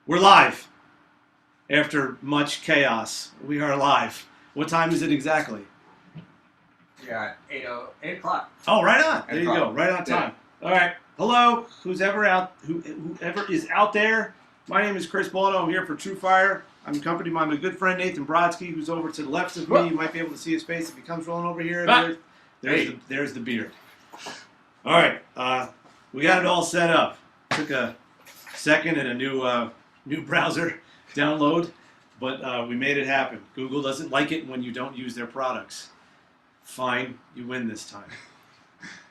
We're live after much chaos. We are live. What time is it exactly? Yeah, 8 o'clock. Oh, right on. There 8 you go. o'clock. Right on time. All right. Hello, whoever is out there. My name is Chris Buono. I'm here for TrueFire. I'm accompanied by my good friend Nathan Brodsky, who's over to the left of me. You might be able to see his face if he comes rolling over here. There's the beard. All right. We got it all set up. Took a second and a new browser download, but we made it happen. Google doesn't like it when you don't use their products. Fine, you win this time.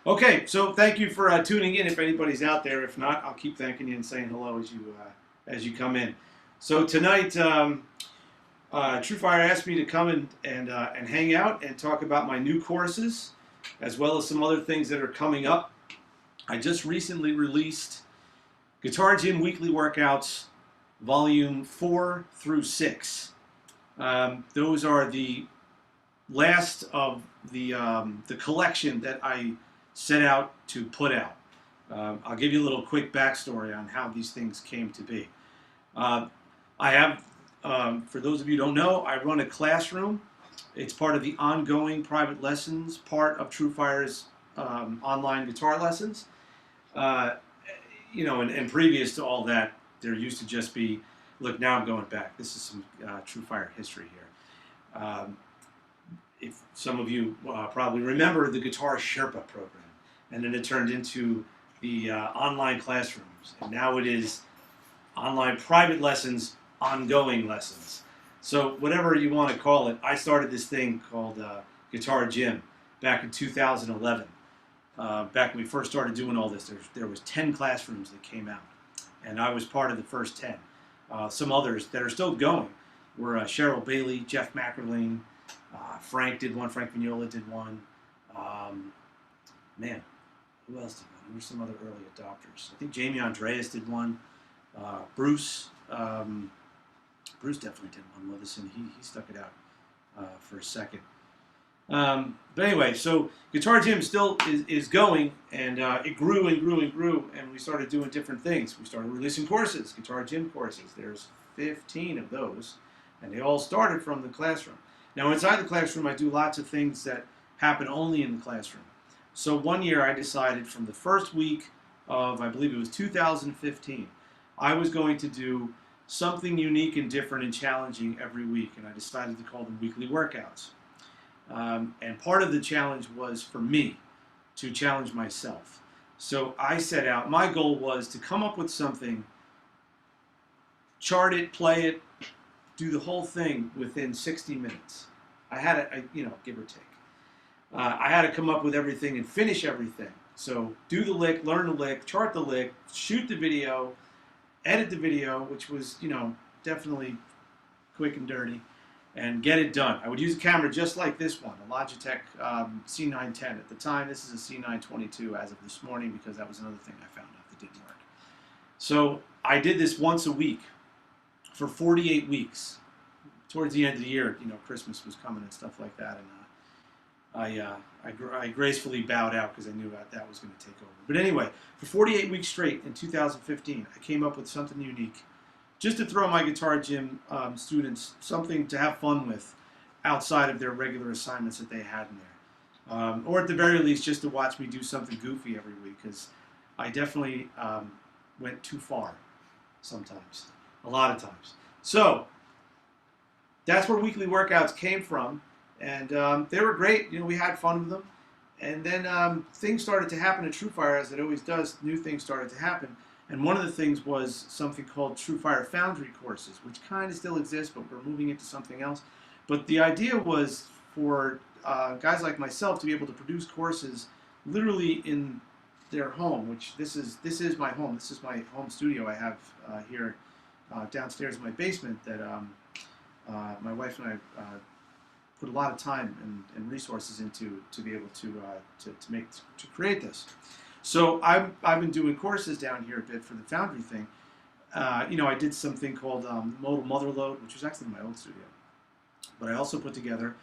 Okay, so thank you for tuning in. If anybody's out there, if not, I'll keep thanking you and saying hello as you come in. So tonight, TrueFire asked me to come and hang out and talk about my new courses, as well as some other things that are coming up. I just recently released Guitar Gym Weekly Workouts, Volume 4 through 6. Those are the last of the collection that I set out to put out. I'll give you a little quick backstory on how these things came to be. I have, for those of you who don't know, I run a classroom. It's part of the ongoing private lessons part of TrueFire's online guitar lessons. And previous to all that, there used to just be, look, now I'm going back. This is some TrueFire history here. If some of you probably remember the Guitar Sherpa program, and then it turned into the online classrooms, and now it is online private lessons, ongoing lessons. So whatever you want to call it, I started this thing called Guitar Gym back in 2011. Back when we first started doing all this, there was 10 classrooms that came out, and I was part of the first 10. Some others that are still going were Cheryl Bailey, Jeff Mackerlane, Frank did one, Frank Vignola did one. Who else did one? There were some other early adopters. I think Jamie Andreas did one. Bruce definitely did one with us, and he stuck it out for a second. But anyway, so Guitar Gym still is going, and it grew and grew and grew, and we started doing different things. We started releasing courses, Guitar Gym courses. There's 15 of those, and they all started from the classroom. Now, inside the classroom, I do lots of things that happen only in the classroom. So one year, I decided from the first week of, I believe it was 2015, I was going to do something unique and different and challenging every week, and I decided to call them weekly workouts. And part of the challenge was for me to challenge myself. So I set out, my goal was to come up with something, chart it, play it, do the whole thing within 60 minutes. I had to, give or take. I had to come up with everything and finish everything. So do the lick, learn the lick, chart the lick, shoot the video, edit the video, which was, definitely quick and dirty, and get it done. I would use a camera just like this one, a Logitech C910. At the time, this is a C922 as of this morning, because that was another thing I found out that didn't work. So I did this once a week for 48 weeks. Towards the end of the year, Christmas was coming and stuff like that, and I gracefully bowed out because I knew that was going to take over. But anyway, for 48 weeks straight in 2015, I came up with something unique, just to throw my Guitar Gym students something to have fun with outside of their regular assignments that they had in there. Or at the very least, just to watch me do something goofy every week, because I definitely went too far sometimes, a lot of times. So that's where weekly workouts came from, and they were great. We had fun with them. And then things started to happen at TrueFire, as it always does. New things started to happen. And one of the things was something called TrueFire Foundry courses, which kind of still exists, but we're moving into something else. But the idea was for guys like myself to be able to produce courses literally in their home, which this is my home. This is my home studio I have here downstairs in my basement that my wife and I put a lot of time and resources into to be able to create this. So I've been doing courses down here a bit for the Foundry thing. I did something called Modal Motherload, which was actually my old studio. But I also put together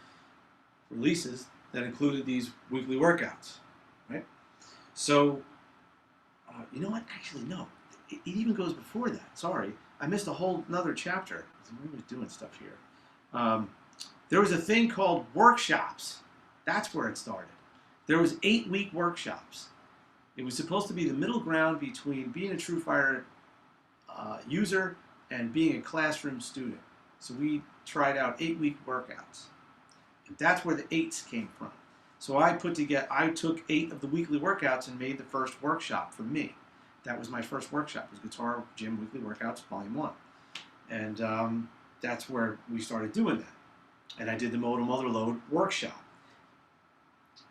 releases that included these weekly workouts, right? So, you know what? Actually, no. it even goes before that. Sorry, I missed a whole another chapter. I'm really doing stuff here. There was a thing called workshops. That's where it started. There was 8-week workshops. It was supposed to be the middle ground between being a TrueFire user and being a classroom student. So we tried out 8-week workouts. And that's where the 8s came from. So I took 8 of the weekly workouts and made the first workshop for me. That was my first workshop. It was Guitar Gym Weekly Workouts, Volume 1. And that's where we started doing that. And I did the Moto Motherload workshop,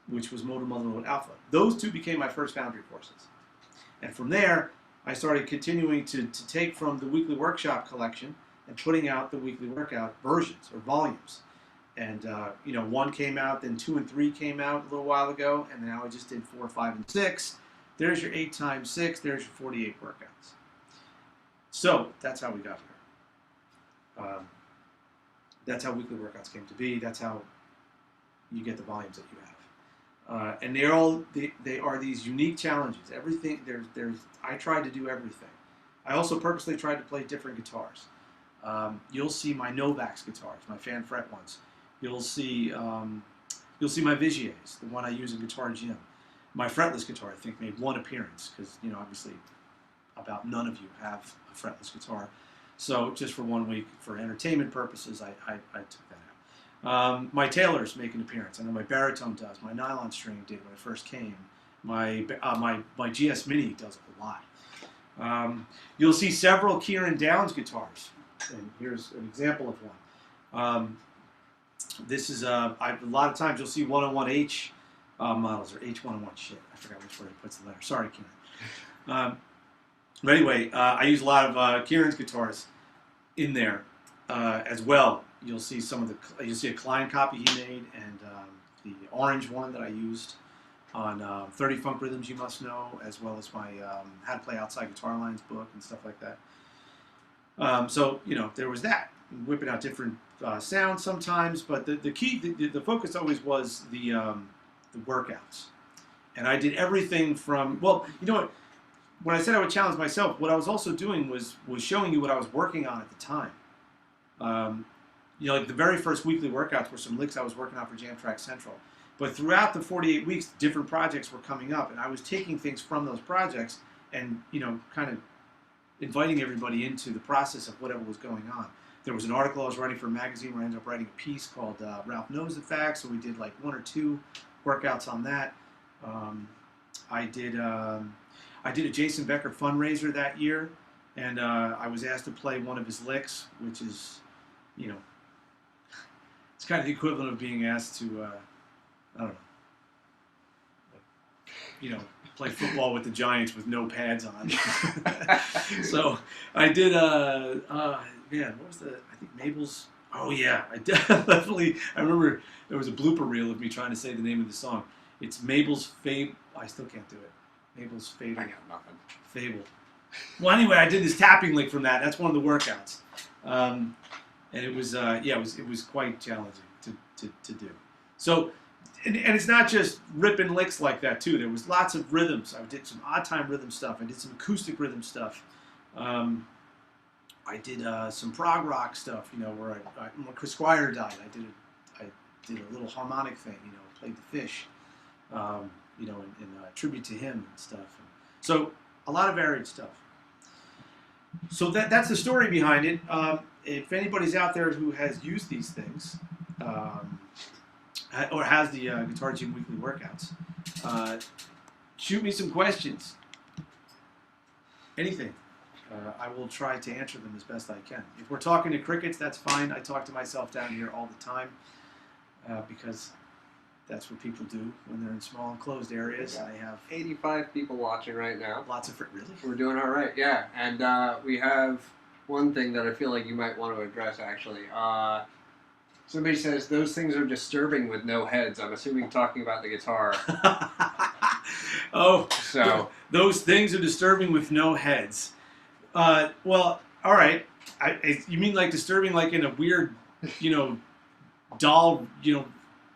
which was Moto Motherload Alpha. Those 2 became my first Foundry courses. And from there, I started continuing to take from the weekly workshop collection and putting out the weekly workout versions or volumes. And, 1 came out, then 2 and 3 came out a little while ago, and now I just did 4, 5, and 6. There's your 8 times 6, there's your 48 workouts. So, that's how we got here. That's how weekly workouts came to be. That's how you get the volumes that you have. And they are these unique challenges. Everything, I tried to do everything. I also purposely tried to play different guitars. You'll see my Novak's guitars, my fan fret ones. You'll see my Vigiers, the one I use in Guitar Gym. My fretless guitar, I think, made 1 appearance because, obviously, about none of you have a fretless guitar. So just for 1 week, for entertainment purposes, I took that out. My Taylors make an appearance. I know my baritone does. My nylon string did when I first came. My GS Mini does a lot. You'll see several Kieran Downs guitars. And here's an example of one. This is a lot of times you'll see 101H models or H101. Shit, I forgot which word he puts the letter. Sorry, Kieran. But anyway, I use a lot of Kieran's guitars in there as well. You'll see you'll see a Klein copy he made and the orange one that I used on 30 Funk Rhythms You Must Know, as well as my How to Play Outside Guitar Lines book and stuff like that. So, there was that. Whipping out different sounds sometimes, but the key, the focus always was the workouts. And I did everything from, well, you know what, when I said I would challenge myself, what I was also doing was showing you what I was working on at the time. Like the very first weekly workouts were some licks I was working on for Jam Track Central. But throughout the 48 weeks, different projects were coming up, and I was taking things from those projects and, kind of inviting everybody into the process of whatever was going on. There was an article I was writing for a magazine where I ended up writing a piece called Ralph Knows the Facts, so we did like 1 or 2 workouts on that. I did a Jason Becker fundraiser that year, and I was asked to play one of his licks, which is, it's kind of the equivalent of being asked to, I don't know, play football with the Giants with no pads on. So I did, what was I think Mabel's, oh yeah, I remember there was a blooper reel of me trying to say the name of the song. It's Mabel's Fable, I still can't do it. Mabel's Fable. I got nothing. Fable. Well, anyway, I did this tapping lick from that. That's one of the workouts. And it was, it was quite challenging to do. So, and it's not just ripping licks like that too. There was lots of rhythms. I did some odd time rhythm stuff. I did some acoustic rhythm stuff. I did some prog rock stuff. Where when Chris Squire died, I did a little harmonic thing. Played the Fish. In tribute to him and stuff. So a lot of varied stuff. So that's the story behind it. If anybody's out there who has used these things, or has the Guitar Gym Weekly Workouts, shoot me some questions. Anything. I will try to answer them as best I can. If we're talking to crickets, that's fine. I talk to myself down here all the time because that's what people do when they're in small enclosed areas. Yeah. I have 85 people watching right now. lots of really. We're doing all right, yeah. And we have one thing that I feel like you might want to address, actually. Somebody says those things are disturbing with no heads. I'm assuming talking about the guitar. Oh, so those things are disturbing with no heads. Well, all right. You mean like disturbing, like in a weird, doll,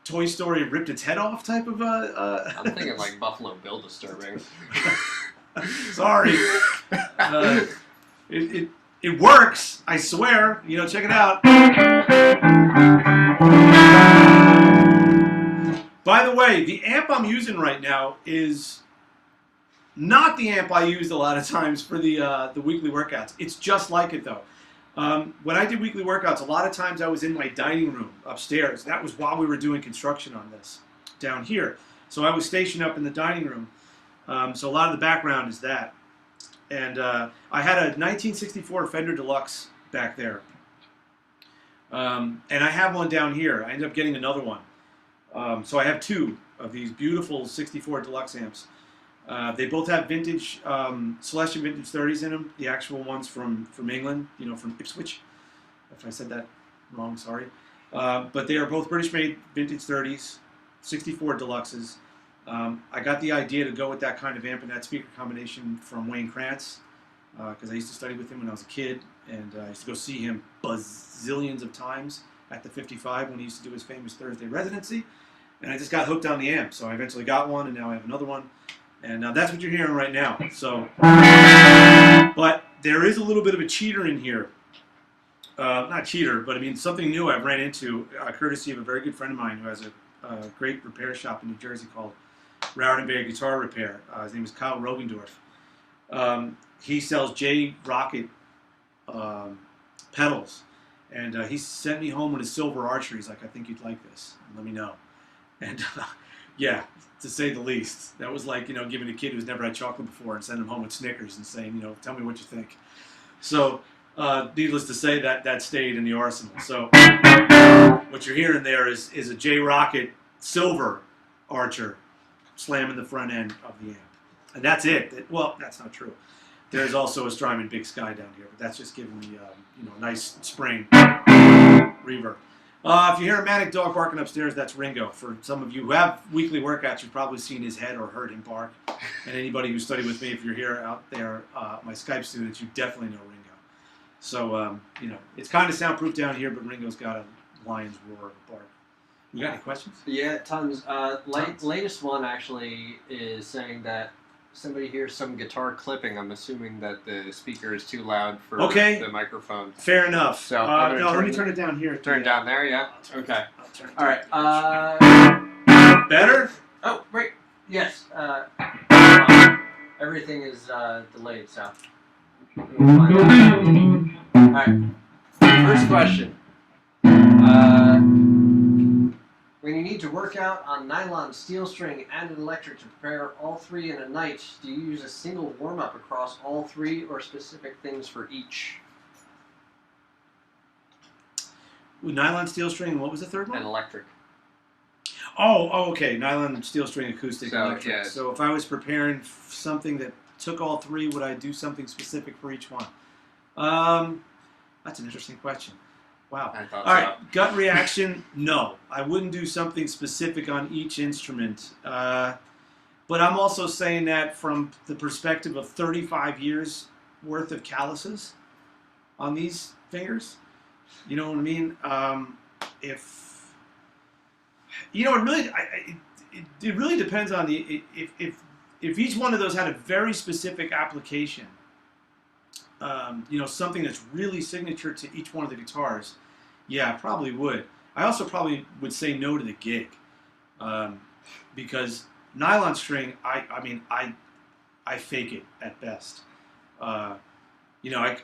Toy Story ripped its head off type of I'm thinking like Buffalo Bill disturbing. Sorry. It works. I swear. You know, check it out. By the way, the amp I'm using right now is not the amp I used a lot of times for the weekly workouts. It's just like it though. When I did weekly workouts, a lot of times I was in my dining room upstairs. That was while we were doing construction on this down here. So I was stationed up in the dining room. So a lot of the background is that. And I had a 1964 Fender Deluxe back there. And I have one down here. I ended up getting another one. So I have two of these beautiful 64 Deluxe amps. They both have vintage Celestion vintage 30s in them. The actual ones from England, you know, from Ipswich. If I said that wrong, sorry. But they are both British-made vintage 30s, 64 Deluxes. I got the idea to go with that kind of amp and that speaker combination from Wayne Krantz, because I used to study with him when I was a kid, and I used to go see him bazillions of times at the 55 when he used to do his famous Thursday residency. And I just got hooked on the amp, so I eventually got one, and now I have another one. And that's what you're hearing right now. So, but there is a little bit of a cheater in here. Not cheater, but I mean something new I've ran into, courtesy of a very good friend of mine who has a great repair shop in New Jersey called Rowdenberg Guitar Repair. His name is Kyle Rogendorf. He sells J Rocket pedals, and he sent me home with a silver archer. He's like, I think you'd like this. Let me know. And yeah, to say the least, that was like, you know, giving a kid who's never had chocolate before and sending him home with Snickers and saying, you know, tell me what you think. So, needless to say, that stayed in the arsenal. So, what you're hearing there is a J Rocket silver archer slamming the front end of the amp, and that's it. Well, that's not true. There's also a Strymon Big Sky down here, but that's just giving me, you know, a nice spring reverb. If you hear a manic dog barking upstairs, that's Ringo. For some of you who have weekly workouts, you've probably seen his head or heard him bark. And anybody who studied with me, if you're here out there, my Skype students, you definitely know Ringo. So, you know, it's kind of soundproof down here, but Ringo's got a lion's roar of bark. You got any questions? Yeah, tons. Latest one actually is saying that somebody hears some guitar clipping. I'm assuming that the speaker is too loud for the microphone. Fair enough. So no, let me turn it down here. Turn it down there, yeah? Okay. All right. Better? Oh, wait. Yes. Everything is delayed, so. All right. First question. When you need to work out on nylon, steel string, and an electric to prepare all three in a night, do you use a single warm-up across all three or specific things for each? With nylon, steel string, what was the third one? And electric. Oh, okay. Nylon, steel string, acoustic, So, electric. yeah. So if I was preparing something that took all three, would I do something specific for each one? That's an interesting question. Wow. I thought All right, gut reaction, no. I wouldn't do something specific on each instrument. But I'm also saying that from the perspective of 35 years worth of calluses on these fingers. You know what I mean? If you know, it really depends on the if each one of those had a very specific application. You know, something that's really signature to each one of the guitars. Yeah, I probably would. I also probably would say no to the gig, because nylon string, I mean, I fake it at best. You know,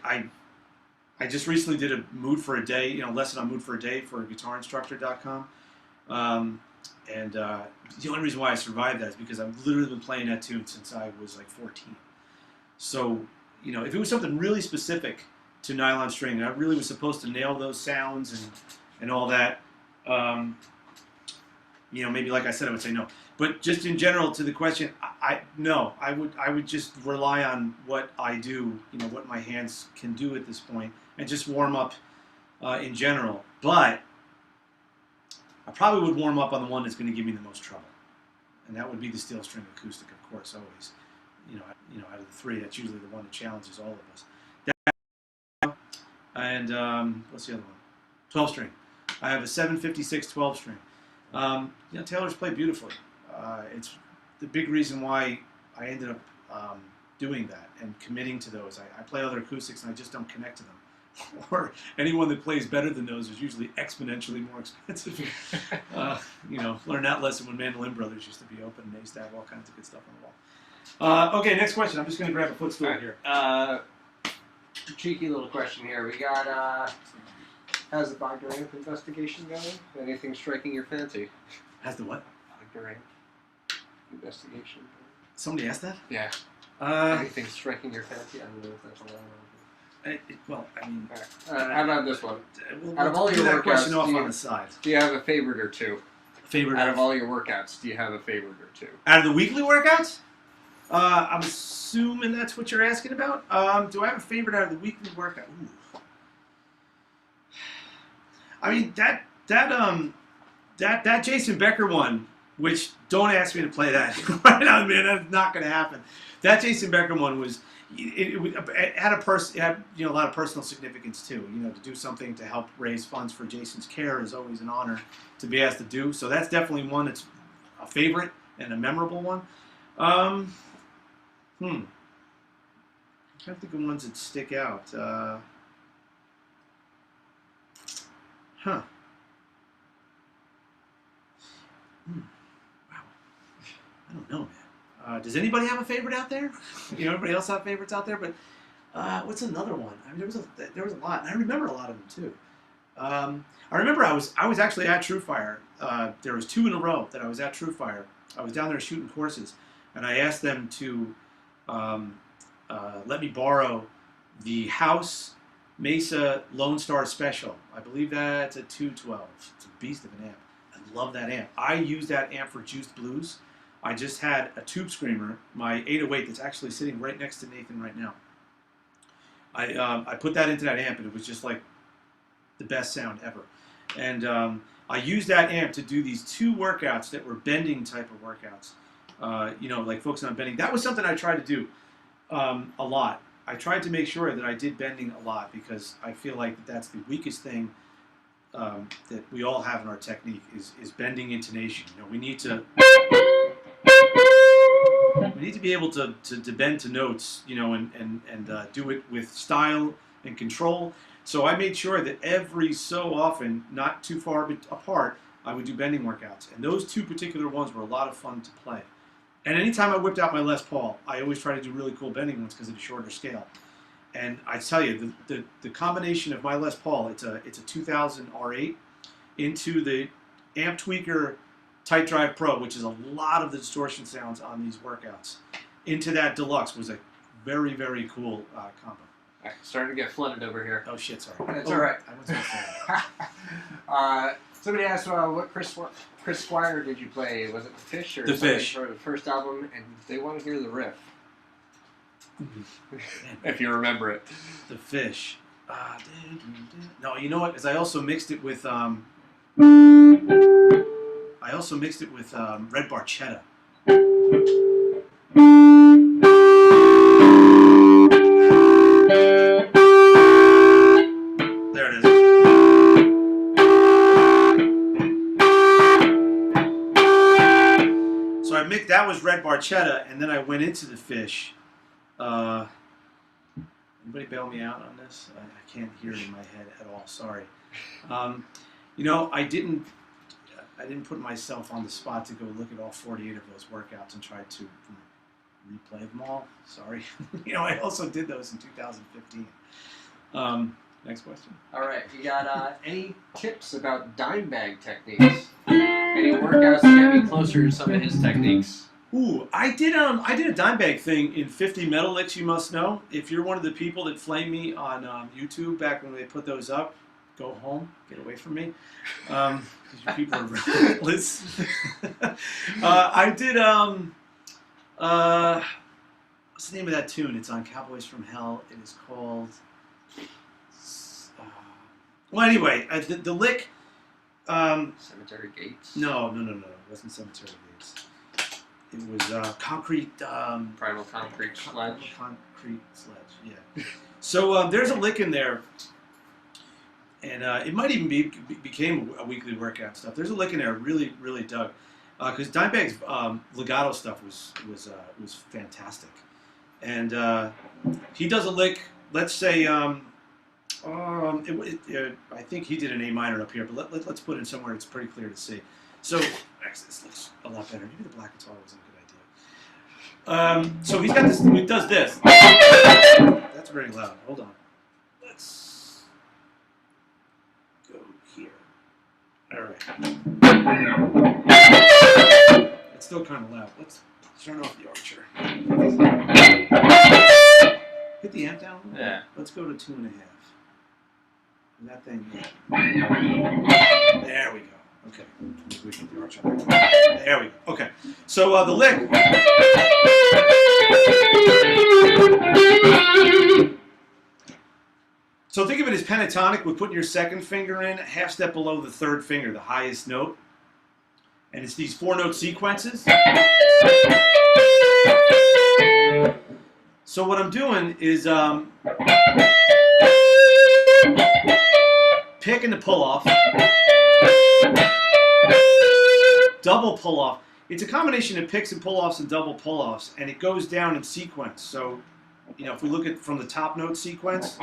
I just recently did a mood for a day, you know, lesson on mood for a day for guitarinstructor.com. And the only reason why I survived that is because I've literally been playing that tune since I was like 14. So, you know, if it was something really specific to nylon string, and I really was supposed to nail those sounds and all that, you know, maybe like I said, I would say no. But just in general to the question, no, I would just rely on what I do, you know, what my hands can do at this point, and just warm up in general. But I probably would warm up on the one that's going to give me the most trouble, and that would be the steel string acoustic, of course, always. You know, out of the three, that's usually the one that challenges all of us. And what's the other one? 12 string. I have a 756 12 string. You know, Taylor's play beautifully. It's the big reason why I ended up doing that and committing to those. I play other acoustics and I just don't connect to them. Or anyone that plays better than those is usually exponentially more expensive. Learn that lesson when Mandolin Brothers used to be open and they used to have all kinds of good stuff on the wall. Okay, next question. I'm just going to grab a footstool here. Cheeky little question here. We got, how's the Bogner amp investigation going? Anything striking your fancy? Has the what? Bogner amp investigation. Somebody asked that? Yeah. Anything striking your fancy? I don't know if that's allowed. How about this one? Out of all your workouts, question off on the side. Do you have a favorite or two? Favorite out of all your workouts, do you have a favorite or two? Out of the weekly workouts? I'm assuming that's what you're asking about. Do I have a favorite out of the weekly workout? Ooh. I mean that Jason Becker one, which don't ask me to play that right now, man. That's not going to happen. That Jason Becker one was. It had a lot of personal significance too. To do something to help raise funds for Jason's care is always an honor to be asked to do. So that's definitely one that's a favorite and a memorable one. I'm trying to think of ones that stick out. Wow, I don't know, man. Does anybody have a favorite out there? Everybody else have favorites out there. But what's another one? I mean, there was a lot, and I remember a lot of them too. I remember I was actually at TrueFire. There was 2 in a row that I was at TrueFire. I was down there shooting courses, and I asked them to let me borrow the House Mesa Lone Star Special. I believe that's a 212. It's a beast of an amp. I love that amp. I use that amp for Juiced Blues. I just had a Tube Screamer, my 808 that's actually sitting right next to Nathan right now. I put that into that amp and it was just like the best sound ever. And I used that amp to do these 2 workouts that were bending type of workouts. Like focusing on bending. That was something I tried to do a lot. I tried to make sure that I did bending a lot because I feel like that's the weakest thing that we all have in our technique is bending intonation. We need to be able to bend to notes, and do it with style and control. So I made sure that every so often, not too far apart, I would do bending workouts. And those 2 particular ones were a lot of fun to play. And anytime I whipped out my Les Paul, I always try to do really cool bending ones because of the shorter scale. And I tell you, the combination of my Les Paul, it's a 2000 R8 into the Amp Tweaker Tight Drive Pro, which is a lot of the distortion sounds on these workouts, into that Deluxe was a very, very cool combo. All right, starting to get flooded over here. Oh shit, sorry. That's all right. I wasn't gonna say somebody asked what Chris Squire did you play? Was it The Fish or The Fish for the first album? And they want to hear the riff. If you remember it. The Fish. No, you know what? Because I also mixed it with Red Barchetta. There it is. So that was Red Barchetta, and then I went into The Fish. Anybody bail me out on this? I can't hear it in my head at all. Sorry. I didn't put myself on the spot to go look at all 48 of those workouts and try to replay them all. Sorry. I also did those in 2015. Next question. All right. You got any tips about dime bag techniques? Any workouts to get me closer to some of his techniques? Ooh, I did a dime bag thing in 50 Metal Licks, you must know. If you're one of the people that flamed me on YouTube back when they put those up, go home, get away from me. Because you people are relentless. I did, what's the name of that tune? It's on Cowboys from Hell. It is called, well, anyway, the lick. Cemetery Gates? No. It wasn't Cemetery Gates. It was Concrete... Primal Concrete Sledge? Concrete Sledge, yeah. So there's a lick in there, and it might even became a weekly workout stuff. There's a lick in there I really, really dug. Because Dimebag's legato stuff was fantastic. And he does a lick. Let's say I think he did an A minor up here, but let's put it in somewhere it's pretty clear to see. So actually, this looks a lot better. Maybe the black guitar wasn't a good idea. So he's got this. He does this. That's very loud. Hold on. Let's go here. All right. It's still kind of loud. Let's turn off the Archer. Hit the amp down a little bit. Yeah. Let's go to 2.5. That thing. There we go. Okay. We can the Archer. There we go. Okay. So the lick. So think of it as pentatonic with putting your second finger in, a half step below the third finger, the highest note. And it's these 4-note sequences. So what I'm doing is picking the pull-off, double pull-off. It's a combination of picks and pull-offs and double pull-offs, and it goes down in sequence. So, you know, if we look at from the top note sequence,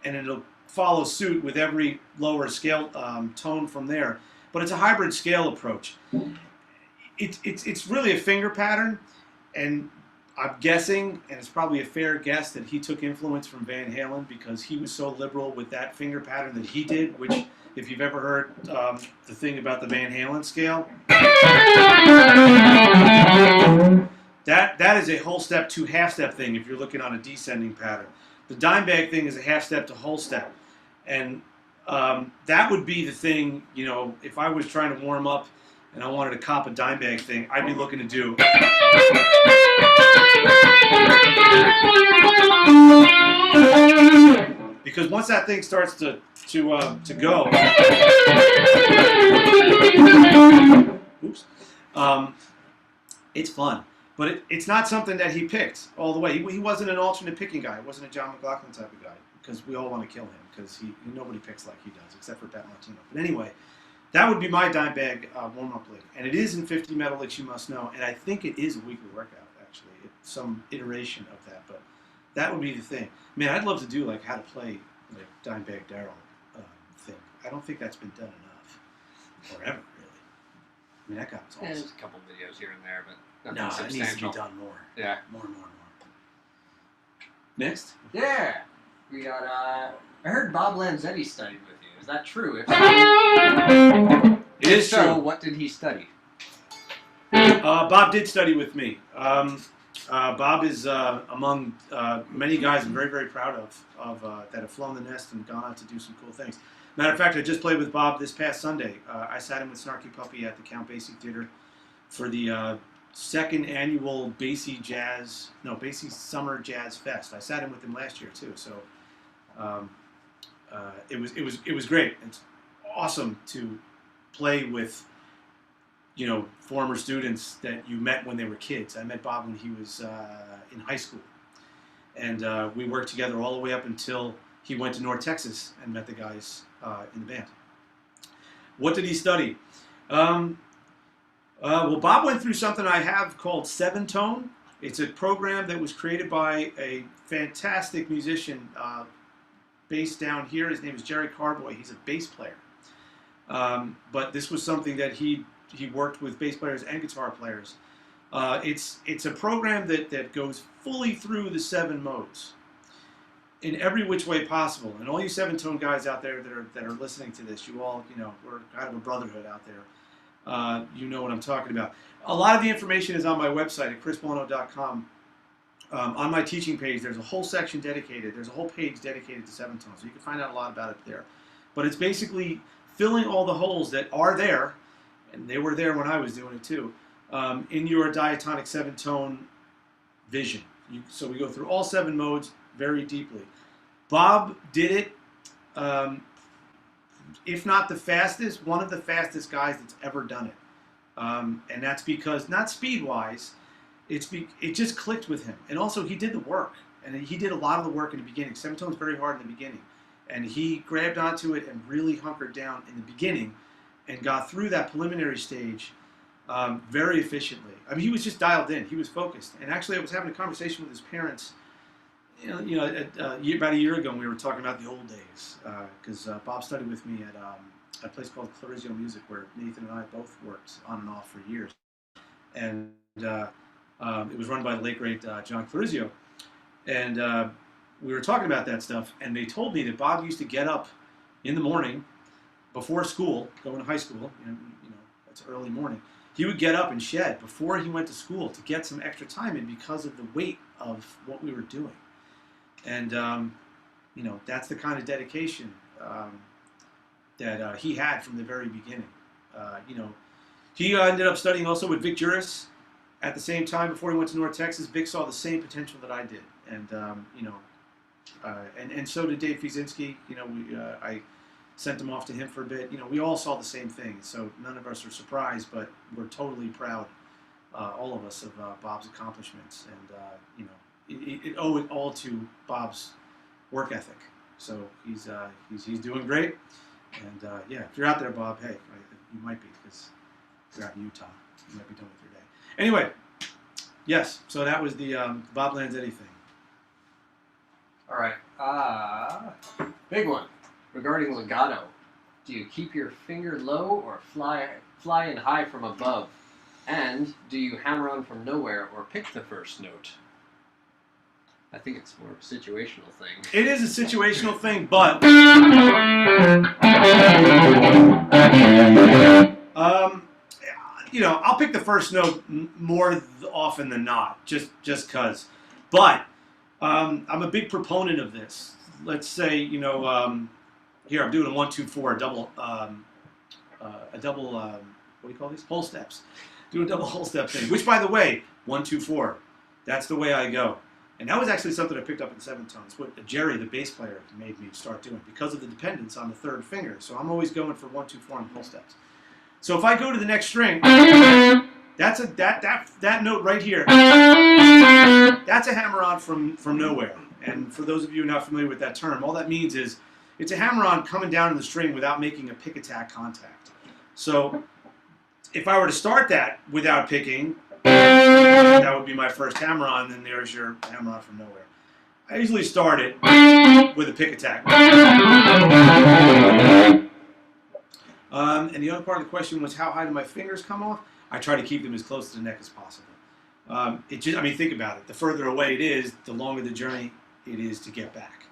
and it'll follow suit with every lower scale tone from there. But it's a hybrid scale approach. It's really a finger pattern, and I'm guessing, and it's probably a fair guess, that he took influence from Van Halen because he was so liberal with that finger pattern that he did, which, if you've ever heard the thing about the Van Halen scale, that is a whole step to half step thing if you're looking on a descending pattern. The dime bag thing is a half step to whole step. And that would be the thing, you know, if I was trying to warm up and I wanted to cop a dime bag thing, I'd be looking to do. Because once that thing starts to go, oops, it's fun. But it's not something that he picked all the way. He wasn't an alternate picking guy. He wasn't a John McLaughlin type of guy. Because we all want to kill him, because nobody picks like he does, except for Pat Martino. But anyway, that would be my dime bag warm-up lick. And it is in 50 metal licks, you must know. And I think it is a weekly workout, actually. It's some iteration of that. But that would be the thing. Man, I'd love to do like how to play like dime bag Daryl thing. I don't think that's been done enough. Or ever, really. I mean, that guy was awesome. There's a couple videos here and there, but nothing No, it substantial. needs to be done more. Yeah. More. Next? Yeah. We got, I heard Bob Lanzetti studied with you. Is that true? If It is so, true. what did he study? Bob did study with me. Bob is among many guys I'm very, very proud of that have flown the nest and gone out to do some cool things. Matter of fact, I just played with Bob this past Sunday. I sat in with Snarky Puppy at the Count Basie Theater for the second annual Basie Summer Jazz Fest. I sat in with him last year too, so it was great. It's awesome to play with, you know, former students that you met when they were kids. I met Bob when he was in high school, and we worked together all the way up until he went to North Texas and met the guys in the band. What did he study? Well, Bob went through something I have called 7-Tone. It's a program that was created by a fantastic musician based down here. His name is Jerry Carboy. He's a bass player. But this was something that he worked with bass players and guitar players. It's a program that goes fully through the 7 modes in every which way possible. And all you 7-Tone guys out there that are listening to this, you all, you know, we're kind of a brotherhood out there. You know what I'm talking about. A lot of the information is on my website at chrisbuono.com. On my teaching page, there's a whole section dedicated. There's a whole page dedicated to 7-Tone, so you can find out a lot about it there. But it's basically filling all the holes that are there, and they were there when I was doing it too, in your diatonic 7-Tone vision. So we go through all 7 modes very deeply. Bob did it. If not the fastest, one of the fastest guys that's ever done it. And that's because, not speed-wise, it just clicked with him. And also, he did the work. And he did a lot of the work in the beginning. 7-Tone's very hard in the beginning. And he grabbed onto it and really hunkered down in the beginning and got through that preliminary stage very efficiently. I mean, he was just dialed in. He was focused. And actually, I was having a conversation with his parents. About a year ago, when we were talking about the old days, because Bob studied with me at a place called Clarizio Music, where Nathan and I both worked on and off for years. And it was run by the late great John Clarizio. And we were talking about that stuff, and they told me that Bob used to get up in the morning before school, going to high school. It's early morning. He would get up and shed before he went to school to get some extra time in because of the weight of what we were doing. And that's the kind of dedication that he had from the very beginning. He ended up studying also with Vic Juris at the same time before he went to North Texas. Vic saw the same potential that I did, and and so did Dave Fiesinski. I sent him off to him for a bit. We all saw the same thing, so none of us are surprised, but we're totally proud, all of us, of Bob's accomplishments, and it owe it all to Bob's work ethic. So he's doing great, and if you're out there, Bob, hey, you might be, because you're out in Utah, you might be done with your day. Anyway, yes, so that was the Bob Lanzetti thing. All right, big one. Regarding legato, do you keep your finger low or fly in high from above? And do you hammer on from nowhere or pick the first note? I think it's more of a situational thing. It is a situational thing, but I'll pick the first note more often than not, just cause. But I'm a big proponent of this. Let's say here I'm doing a 1-2-4, a double what do you call these? Whole steps. Do a double whole step thing. Which, by the way, 1-2-4. That's the way I go. And that was actually something I picked up in 7-tones. What Jerry, the bass player, made me start doing because of the dependence on the third finger. So I'm always going for 1-2-4 on whole steps. So if I go to the next string, that's that note right here. That's a hammer-on from nowhere. And for those of you not familiar with that term, all that means is it's a hammer-on coming down in the string without making a pick attack contact. So if I were to start that without picking, that would be my first hammer-on, then there's your hammer-on from nowhere. I usually start it with a pick attack. And the other part of the question was, how high do my fingers come off? I try to keep them as close to the neck as possible. Think about it. The further away it is, the longer the journey it is to get back.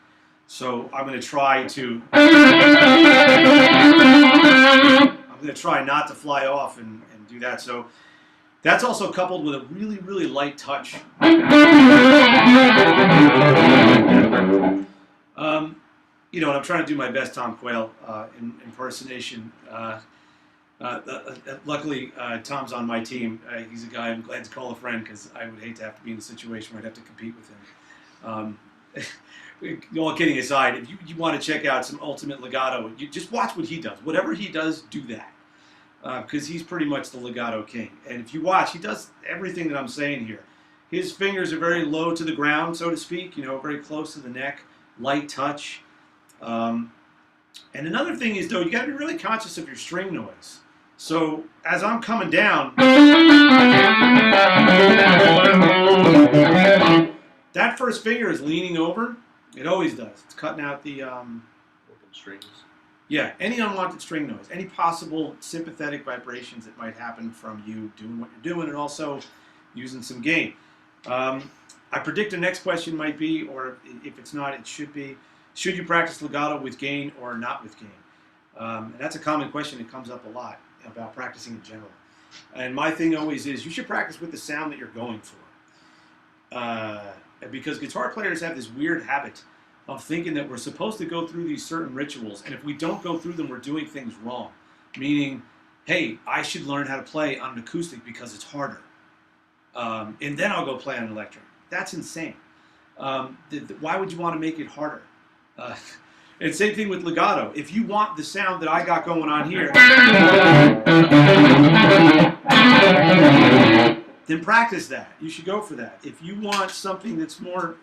So I'm going to try not to fly off and do that. So that's also coupled with a really, really light touch. And I'm trying to do my best Tom Quayle impersonation. Luckily, Tom's on my team. He's a guy I'm glad to call a friend, because I would hate to have to be in a situation where I'd have to compete with him. All kidding aside, if you want to check out some ultimate legato, you just watch what he does. Whatever he does, do that. Because he's pretty much the legato king. And if you watch, he does everything that I'm saying here. His fingers are very low to the ground, so to speak, very close to the neck, light touch. And another thing is, though, you got to be really conscious of your string noise. So as I'm coming down, that first finger is leaning over. It always does. It's cutting out the open strings. Yeah, any unwanted string noise, any possible sympathetic vibrations that might happen from you doing what you're doing, and also using some gain. I predict the next question might be, or if it's not, it should be, should you practice legato with gain or not with gain? And that's a common question that comes up a lot about practicing in general. And my thing always is, you should practice with the sound that you're going for. Because guitar players have this weird habit of thinking that we're supposed to go through these certain rituals, and if we don't go through them, we're doing things wrong. Meaning, hey, I should learn how to play on an acoustic because it's harder. And then I'll go play on an electric. That's insane. Why would you want to make it harder? And same thing with legato. If you want the sound that I got going on here, then practice that. You should go for that. If you want something that's more,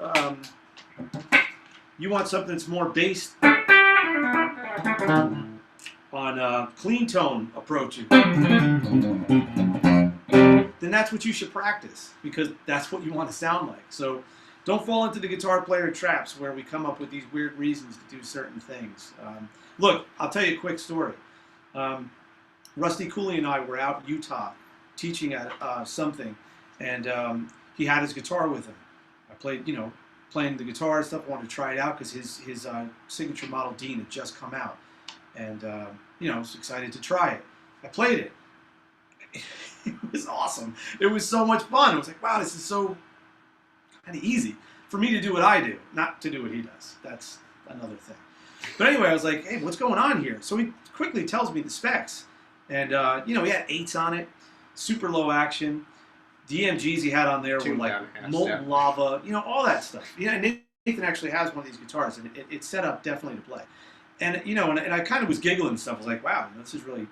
based on clean tone approaches, then that's what you should practice, because that's what you want to sound like. So don't fall into the guitar player traps where we come up with these weird reasons to do certain things. Look, I'll tell you a quick story. Rusty Cooley and I were out in Utah teaching at something, and he had his guitar with him. I played, playing the guitar and stuff. I wanted to try it out because his signature Model Dean had just come out, and I was excited to try it. I played it. It was awesome. It was so much fun. I was like, wow, this is so kind of easy for me to do what I do, not to do what he does. That's another thing. But anyway, I was like, hey, what's going on here? So he quickly tells me the specs. And, he had 8s on it, super low action. DMGs he had on there were like molten lava, all that stuff. And Nathan actually has one of these guitars, and it's set up definitely to play. And, and I kind of was giggling and stuff. I was like, wow, this is really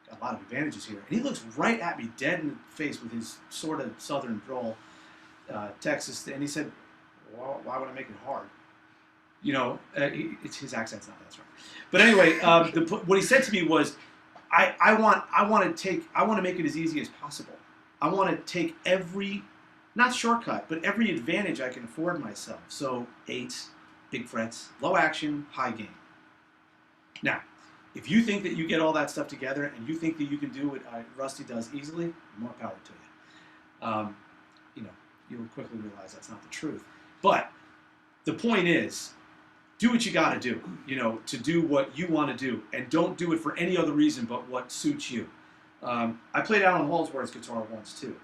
got a lot of advantages here. And he looks right at me, dead in the face with his sort of southern drawl, Texas. And he said, well, why would I make it hard? It's his accent's not that strong. But anyway, what he said to me was, I want to make it as easy as possible. I want to take every, not shortcut, but every advantage I can afford myself. So 8s, big frets, low action, high gain. Now, if you think that you get all that stuff together and you think that you can do what Rusty does easily, more power to you. You'll quickly realize that's not the truth. But the point is, do what you got to do, to do what you want to do, and don't do it for any other reason but what suits you. I played Alan Holdsworth's guitar once too.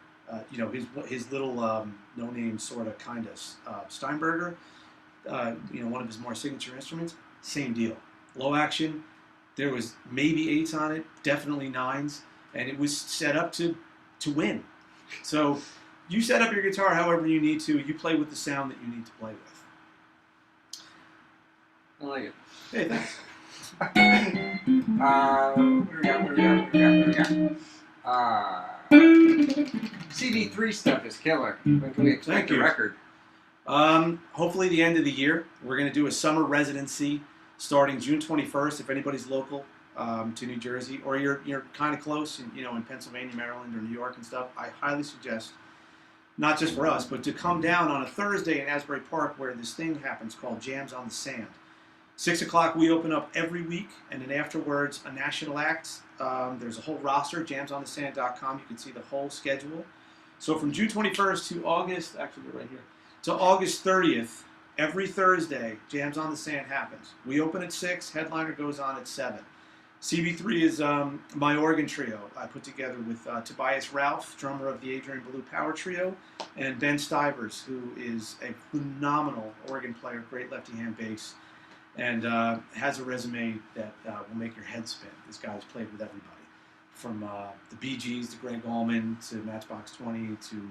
His little no-name sort of kind of Steinberger, one of his more signature instruments. Same deal, low action. There was maybe 8s on it, definitely 9s, and it was set up to win. So you set up your guitar however you need to. You play with the sound that you need to play with. I like it. Hey, thanks. CD3 stuff is killer. When can we expect a record? Hopefully the end of the year. We're going to do a summer residency starting June 21st. If anybody's local to New Jersey, or you're kind of close, in Pennsylvania, Maryland, or New York and stuff, I highly suggest, not just for us, but to come down on a Thursday in Asbury Park where this thing happens called Jams on the Sand. 6 o'clock, we open up every week, and then afterwards, a national act. There's a whole roster, jamsonthesand.com. You can see the whole schedule. So from June 21st to August, actually we're right here, to August 30th, every Thursday, Jams on the Sand happens. We open at 6, headliner goes on at 7. CB3 is my organ trio I put together with Tobias Ralph, drummer of the Adrian Ballou Power Trio, and Ben Stivers, who is a phenomenal organ player, great lefty hand bass, and has a resume that will make your head spin. This guy's played with everybody, from the Bee Gees to Greg Allman to Matchbox 20 to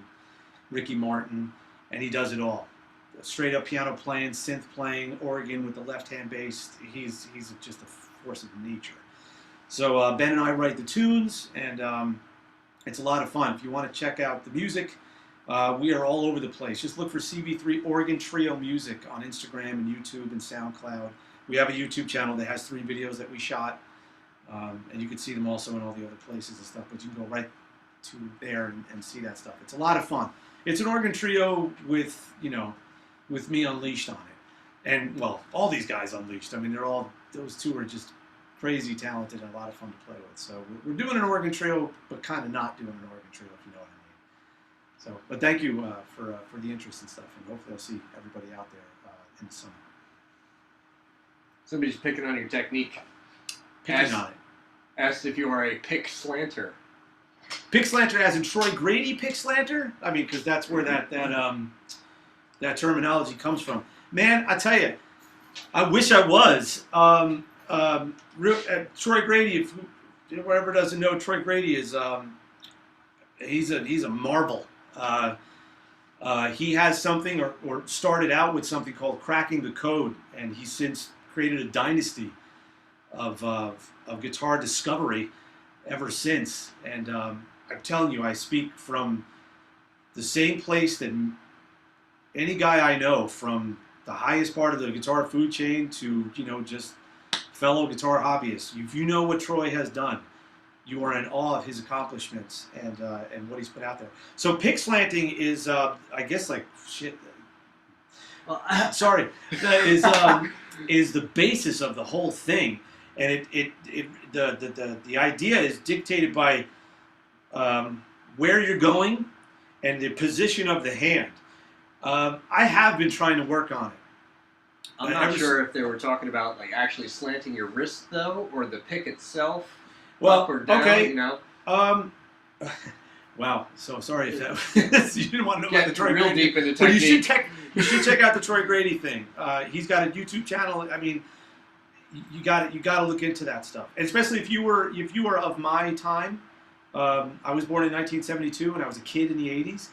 Ricky Martin, and he does it all. Straight up piano playing, synth playing, organ with the left hand bass. He's just a force of nature. So Ben and I write the tunes, and it's a lot of fun. If you want to check out the music, we are all over the place. Just look for CB3 Organ Trio Music on Instagram and YouTube and SoundCloud. We have a YouTube channel that has 3 videos that we shot, and you can see them also in all the other places and stuff, but you can go right to there and see that stuff. It's a lot of fun. It's an organ trio with, with me unleashed on it. And, well, all these guys unleashed. I mean, those two are just crazy talented and a lot of fun to play with. So we're doing an organ trio, but kind of not doing an organ trio, if you know what I mean. So, but thank you for the interest and stuff, and hopefully I'll see everybody out there in the summer. Somebody's picking on your technique. Picking on it. Asked if you are a Pickslanter. Pickslanter as in Troy Grady Pickslanter? I mean, because that's where that terminology comes from. Man, I tell you, I wish I was. Troy Grady, if whoever doesn't know, Troy Grady is he's a marvel. He has something, or started out with something called Cracking the Code, and he's since created a dynasty of guitar discovery ever since. And I'm telling you, I speak from the same place that any guy I know, from the highest part of the guitar food chain to just fellow guitar hobbyists. If you know what Troy has done, you are in awe of his accomplishments and what he's put out there. So Pickslanting is, I guess, like shit. Well, Sorry, is the basis of the whole thing, and the idea is dictated by where you're going and the position of the hand. I have been trying to work on it. I'm not sure if they were talking about like actually slanting your wrist though, or the pick itself. Well, up or down, okay. You know. Wow. So sorry if that you didn't want to know about the Troy real Grady. deep into But technique. you should check out the Troy Grady thing. He's got a YouTube channel. I mean, you got to look into that stuff, and especially if you were of my time. I was born in 1972, and I was a kid in the 80s.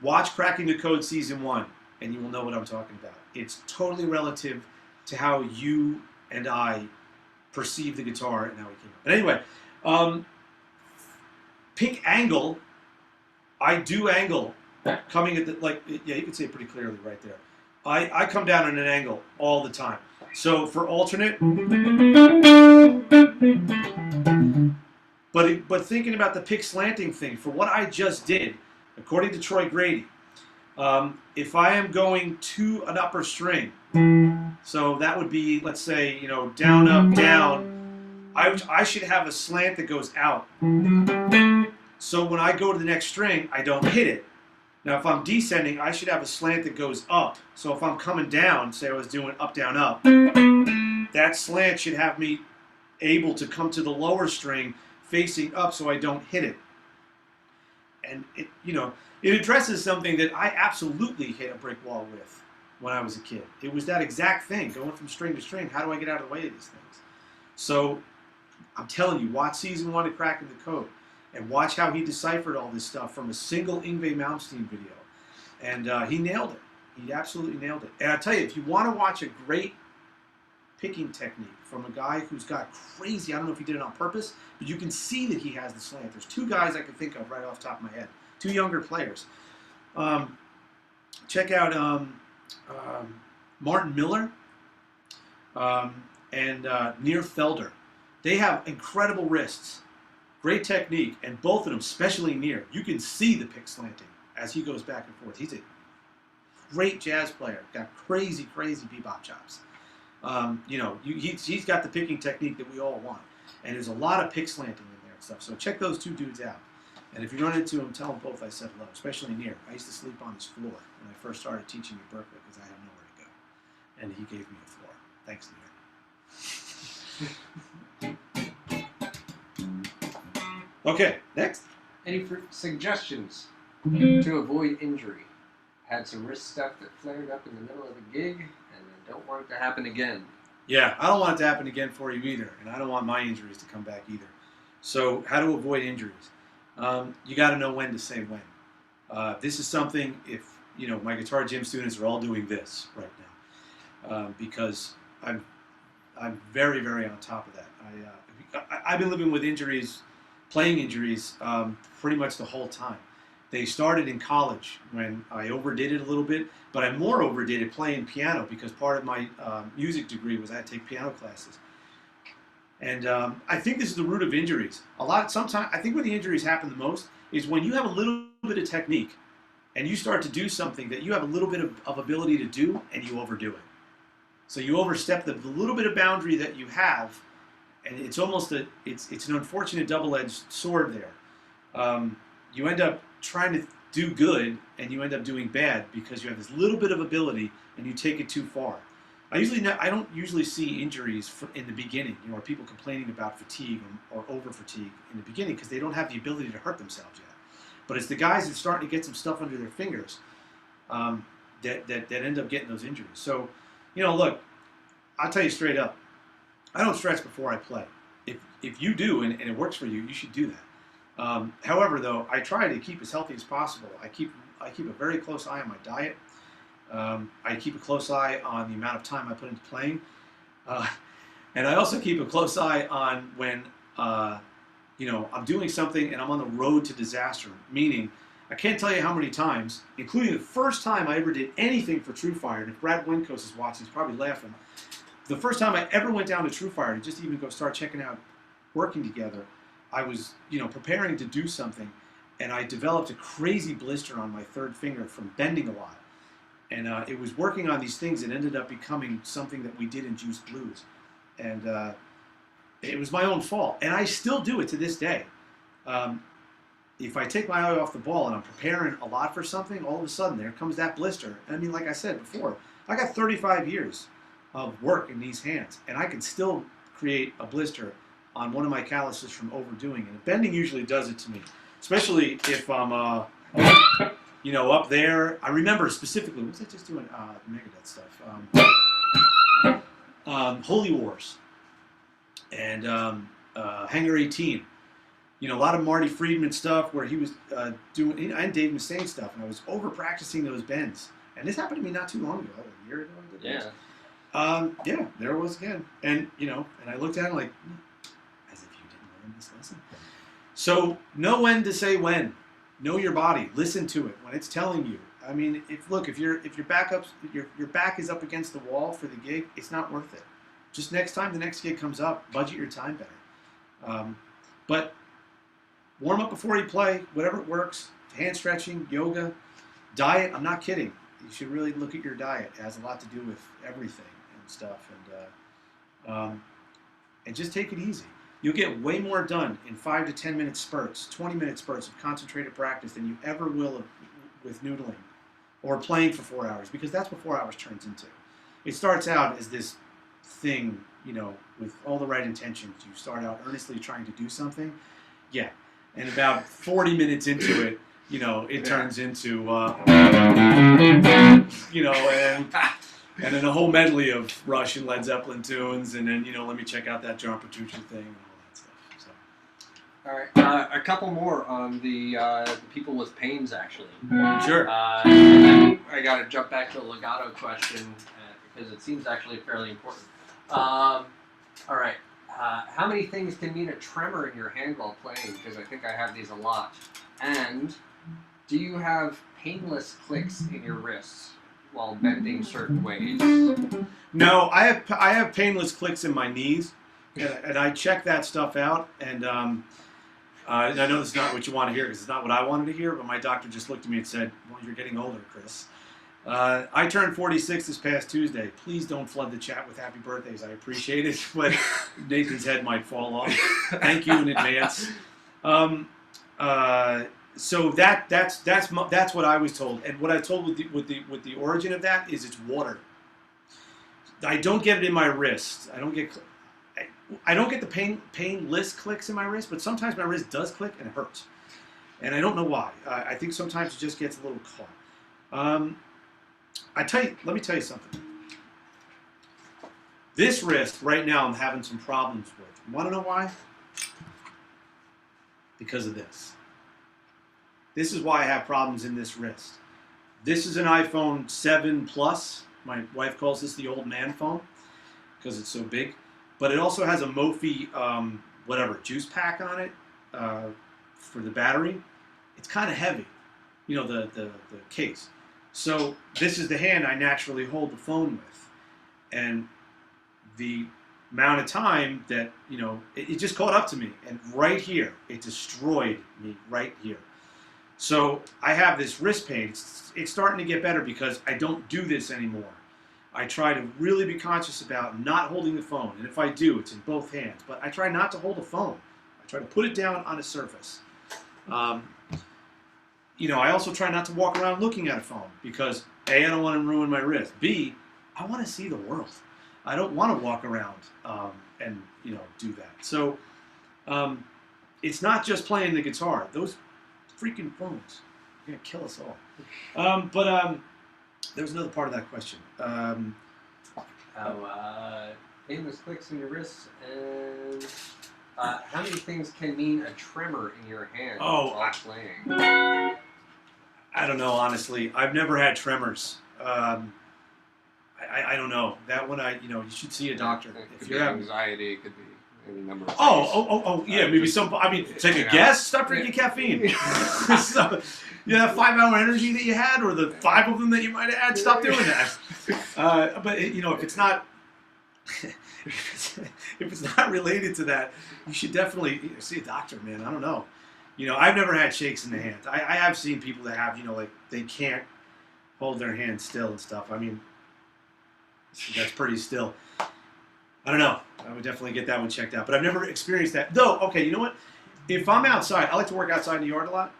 Watch Cracking the Code Season 1, and you will know what I'm talking about. It's totally relative to how you and I perceive the guitar and how we came up. But anyway, pick angle. I do angle coming at the, like, yeah, you can see it pretty clearly right there. I come down at an angle all the time. So for alternate, but thinking about the pick slanting thing, for what I just did, according to Troy Grady, if I am going to an upper string, so that would be, let's say, down, up, down, I should have a slant that goes out. So when I go to the next string, I don't hit it. Now if I'm descending, I should have a slant that goes up. So if I'm coming down, say I was doing up, down, up, that slant should have me able to come to the lower string facing up so I don't hit it. And it addresses something that I absolutely hit a brick wall with when I was a kid. It was that exact thing, going from string to string. How do I get out of the way of these things? So I'm telling you, watch Season 1 of Cracking the Code and watch how he deciphered all this stuff from a single Yngwie Malmsteen video. And he nailed it. He absolutely nailed it. And I tell you, if you want to watch a great picking technique from a guy who's got crazy, I don't know if he did it on purpose, but you can see that he has the slant. There's two guys I can think of right off the top of my head, two younger players. Check out Martin Miller and Near Felder. They have incredible wrists, great technique, and both of them, especially Near, you can see the pick slanting as he goes back and forth. He's a great jazz player, got crazy, crazy bebop chops. He's got the picking technique that we all want. And there's a lot of pick slanting in there and stuff. So check those two dudes out. And if you run into them, tell them both I said hello, especially Near. I used to sleep on his floor when I first started teaching at Berkeley because I had nowhere to go. And he gave me a floor. Thanks, Near. Okay, next. Any suggestions to avoid injury? Had some wrist stuff that flared up in the middle of a gig, and I don't want it to happen again. Yeah, I don't want it to happen again for you either, and I don't want my injuries to come back either. So how to avoid injuries? You got to know when to say when. This is something, if my guitar gym students are all doing this right now, because I'm very, very on top of that. I've been living with injuries, playing injuries, pretty much the whole time. They started in college when I overdid it a little bit, but I more overdid it playing piano because part of my music degree was I had to take piano classes. And I think this is the root of injuries. Sometimes I think where the injuries happen the most is when you have a little bit of technique and you start to do something that you have a little bit of ability to do and you overdo it. So you overstep the little bit of boundary that you have, and it's almost it's an unfortunate double-edged sword there. You end up trying to do good and you end up doing bad because you have this little bit of ability and you take it too far. I don't usually see injuries in the beginning, or people complaining about fatigue or over fatigue in the beginning because they don't have the ability to hurt themselves yet. But it's the guys that are starting to get some stuff under their fingers that end up getting those injuries. So, look, I'll tell you straight up, I don't stretch before I play. If you do and it works for you, you should do that. However, though, I try to keep as healthy as possible. I keep a very close eye on my diet. I keep a close eye on the amount of time I put into playing. And I also keep a close eye on when, I'm doing something and I'm on the road to disaster. Meaning, I can't tell you how many times, including the first time I ever did anything for TrueFire, and if Brad Winkos is watching, he's probably laughing. The first time I ever went down to TrueFire to just even go start checking out working together, I was, preparing to do something, and I developed a crazy blister on my third finger from bending a lot. And it was working on these things and ended up becoming something that we did in Juice Blues. And it was my own fault. And I still do it to this day. If I take my eye off the ball and I'm preparing a lot for something, all of a sudden there comes that blister. And I mean, like I said before, I got 35 years of work in these hands, and I can still create a blister on one of my calluses from overdoing it. And bending usually does it to me, especially if I'm, up there. I remember specifically, what was I just doing? Megadeth stuff. Holy Wars and Hangar 18. A lot of Marty Friedman stuff where he was doing, and Dave Mustaine stuff, and I was over practicing those bends. And this happened to me not too long ago, a year ago. I did this. Yeah, there it was again. And, and I looked at it like, as if you didn't learn this lesson. So know when to say when. Know your body. Listen to it when it's telling you. I mean, if your back is up against the wall for the gig, it's not worth it. Just next time the next gig comes up, budget your time better. But warm up before you play, whatever works. Hand stretching, yoga, diet. I'm not kidding. You should really look at your diet. It has a lot to do with everything and stuff. And just take it easy. You'll get way more done in 5 to 10 minute spurts, 20-minute spurts of concentrated practice than you ever will with noodling or playing for 4 hours, because that's what 4 hours turns into. It starts out as this thing, with all the right intentions. You start out earnestly trying to do something. Yeah. And about 40 minutes into it, it turns into, and then a whole medley of Rush and Led Zeppelin tunes, and then, let me check out that John Petrucci thing and all that stuff. So. All right, a couple more on the people with pains, actually. Sure. I got to jump back to the legato question because it seems actually fairly important. All right. How many things can mean a tremor in your hand while playing? Because I think I have these a lot. And do you have painless clicks in your wrists while bending certain ways? No, I have painless clicks in my knees, and I check that stuff out. And I know this is not what you want to hear, because it's not what I wanted to hear. But my doctor just looked at me and said, "Well, you're getting older, Chris." I turned 46 this past Tuesday. Please don't flood the chat with happy birthdays. I appreciate it, but Nathan's head might fall off. Thank you in advance. So that's what I was told, and what I told with the origin of that is it's water. I don't get it in my wrist. I don't get the painless clicks in my wrist, but sometimes my wrist does click and it hurts, and I don't know why. I think sometimes it just gets a little caught. Let me tell you something. This wrist right now I'm having some problems with. You want to know why? Because of this. This is why I have problems in this wrist. This is an iPhone 7 Plus. My wife calls this the old man phone because it's so big. But it also has a Mophie, juice pack on it for the battery. It's kind of heavy, the case. So this is the hand I naturally hold the phone with. And the amount of time that, it just caught up to me. And right here, it destroyed me right here. So I have this wrist pain. It's starting to get better because I don't do this anymore. I try to really be conscious about not holding the phone. And if I do, it's in both hands. But I try not to hold the phone. I try to put it down on a surface. I also try not to walk around looking at a phone because A, I don't want to ruin my wrist. B, I want to see the world. I don't want to walk around and do that. So it's not just playing the guitar. Those freaking phones are going to kill us all. There was another part of that question. Painless clicks in your wrists, and how many things can mean a tremor in your hand while playing? I don't know, honestly. I've never had tremors. I don't know. That one, you should see a doctor. If you're having anxiety, it could be any number of things. Yeah, maybe take a guess, stop drinking caffeine. So, that 5-hour energy that you had, or the 5 of them that you might have had, stop doing that. But if it's not if it's not related to that, you should definitely see a doctor, man. I don't know. I've never had shakes in the hand. I have seen people that have, like they can't hold their hand still and stuff. I mean, that's pretty still. I don't know. I would definitely get that one checked out. But I've never experienced that. Though, okay, you know what? If I'm outside, I like to work outside in the yard a lot.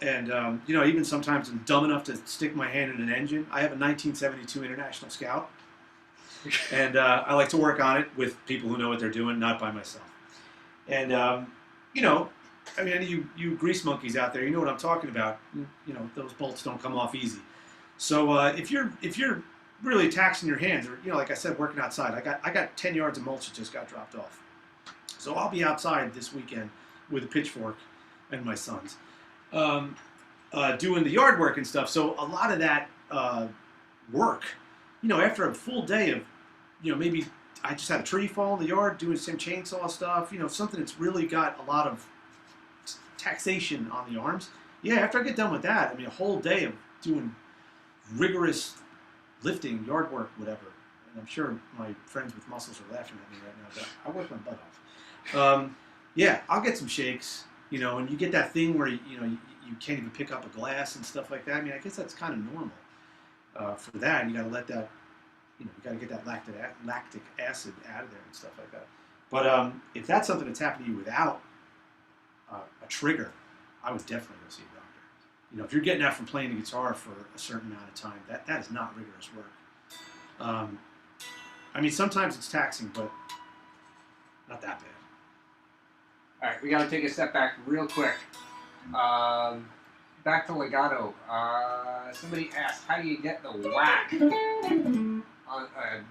And, even sometimes I'm dumb enough to stick my hand in an engine. I have a 1972 International Scout. And I like to work on it with people who know what they're doing, not by myself. And, any of you grease monkeys out there, you know what I'm talking about. Those bolts don't come off easy. So if you're really taxing your hands, or like I said, working outside, I got 10 yards of mulch that just got dropped off. So I'll be outside this weekend with a pitchfork and my sons, doing the yard work and stuff. So a lot of that work, after a full day of, maybe I just had a tree fall in the yard, doing some chainsaw stuff, something that's really got a lot of taxation on the arms. Yeah, after I get done with that, a whole day of doing rigorous lifting, yard work, whatever. And I'm sure my friends with muscles are laughing at me right now, but I work my butt off. Yeah, I'll get some shakes, and you get that thing where, you can't even pick up a glass and stuff like that. I guess that's kind of normal for that. You got to let that, you got to get that lactic acid out of there and stuff like that. But if that's something that's happening to you without a trigger, I would definitely go see a doctor. If you're getting that from playing the guitar for a certain amount of time, that is not rigorous work. Sometimes it's taxing, but not that bad. All right, we got to take a step back real quick. Back to legato. Somebody asked, how do you get the whack?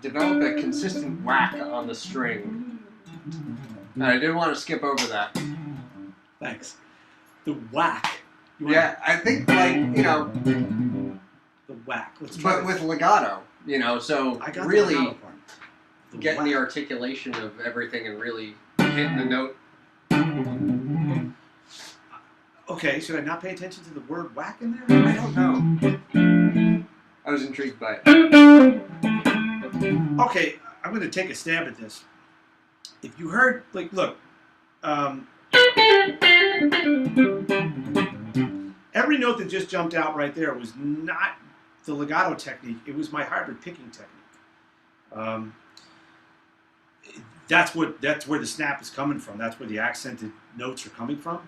Develop a consistent whack on the string. I didn't want to skip over that. Thanks. The whack. Yeah, I think the whack. Let's try but with legato, so I got really the part. getting the articulation of everything and really hitting the note. Okay, should I not pay attention to the word whack in there? I don't know. I was intrigued by it. Okay, I'm going to take a stab at this. If you heard, look, every note that just jumped out right there was not the legato technique. It was my hybrid picking technique. That's where the snap is coming from. That's where the accented notes are coming from.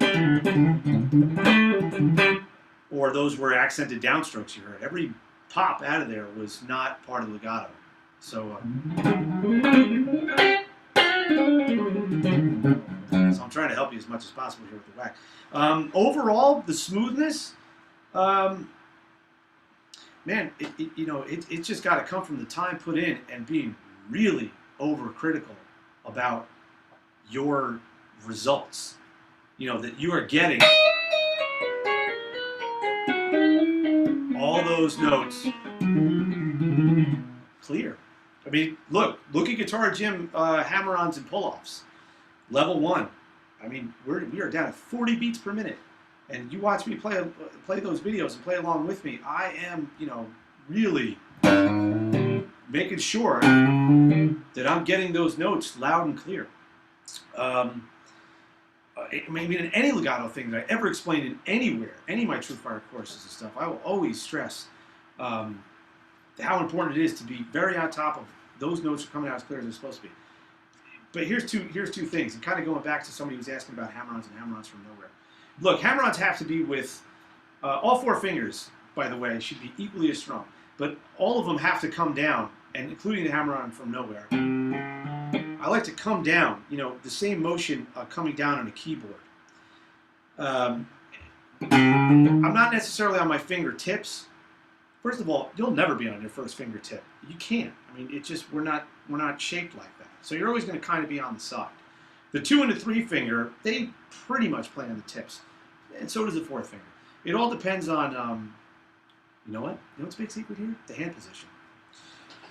Or those were accented downstrokes you heard. Every pop out of there was not part of legato. So I'm trying to help you as much as possible here with the whack. Overall, the smoothness, man, it's just got to come from the time put in and being really overcritical about your results. That you are getting all those notes clear. Look at Guitar Gym hammer-ons and pull-offs. Level 1. We are down at 40 beats per minute. And you watch me play those videos and play along with me. I am, really making sure that I'm getting those notes loud and clear. In any legato thing that I ever explained in anywhere, any of my TrueFire courses and stuff, I will always stress how important it is to be very on top of those notes are coming out as clear as they're supposed to be. But here's two things, and kind of going back to somebody who was asking about hammer-ons and hammer-ons from nowhere. Look, hammer-ons have to be with all 4 fingers, by the way, should be equally as strong. But all of them have to come down, and including the hammer-on from nowhere. I like to come down, the same motion coming down on a keyboard. I'm not necessarily on my fingertips. First of all, you'll never be on your first fingertip. You can't. We're not shaped like that. So you're always going to kind of be on the side. The 2 and the 3 finger, they pretty much play on the tips. And so does the 4th finger. It all depends on, you know what's a big secret here? The hand position.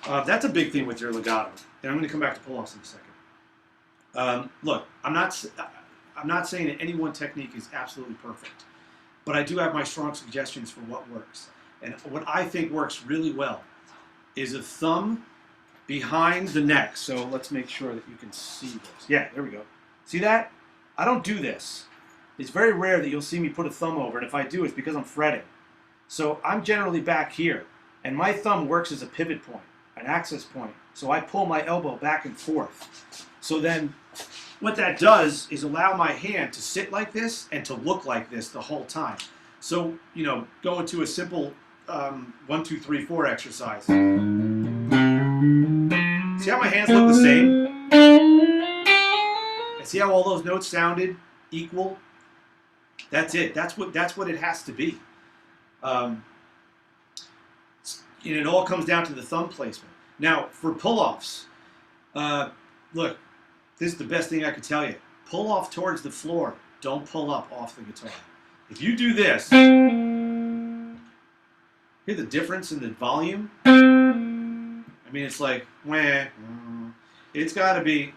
That's a big thing with your legato. And I'm going to come back to pull-offs in a second. Look, I'm not saying that any one technique is absolutely perfect. But I do have my strong suggestions for what works. And what I think works really well is a thumb behind the neck. So let's make sure that you can see this. Yeah, there we go. See that? I don't do this. It's very rare that you'll see me put a thumb over, and if I do, it's because I'm fretting. So I'm generally back here, and my thumb works as a pivot point, an access point. So I pull my elbow back and forth. So then what that does is allow my hand to sit like this and to look like this the whole time. So, you know, go into a simple 1, 2, 3, 4 exercise. See how my hands look the same? And see how all those notes sounded equal? That's it. That's what it has to be. And it all comes down to the thumb placement. Now, for pull-offs, look, this is the best thing I could tell you. Pull off towards the floor. Don't pull up off the guitar. If you do this, hear the difference in the volume? I mean, it's like, wah. It's got to be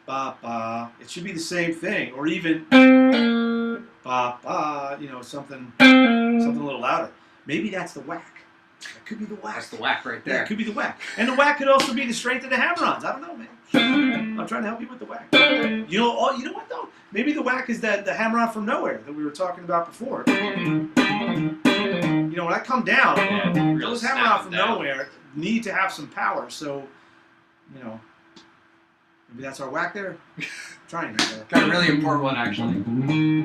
ba ba. It should be the same thing, or even ba ba. You know, something a little louder. Maybe that's the whack. That could be the whack. That's the whack right there. Yeah, it could be the whack. And the whack could also be the strength of the hammer-ons. I don't know, man. I'm trying to help you with the whack. You know what, though? Maybe the whack is the hammer-on from nowhere that we were talking about before. You know, when I come down, those hammer-on from nowhere need to have some power. So, you know, maybe that's our whack there. Trying to. Got a really important one, actually.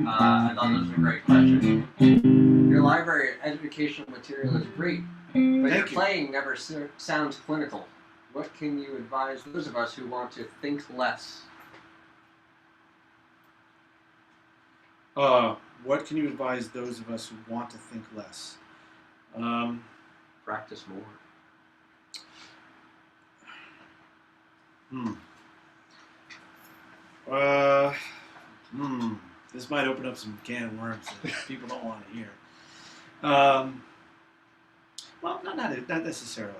I thought this was a great question. Your library educational material is great, but your playing never sounds clinical. What can you advise those of us who want to think less? What can you advise those of us who want to think less? Practice more. This might open up some can of worms that people don't want to hear. Well, not necessarily.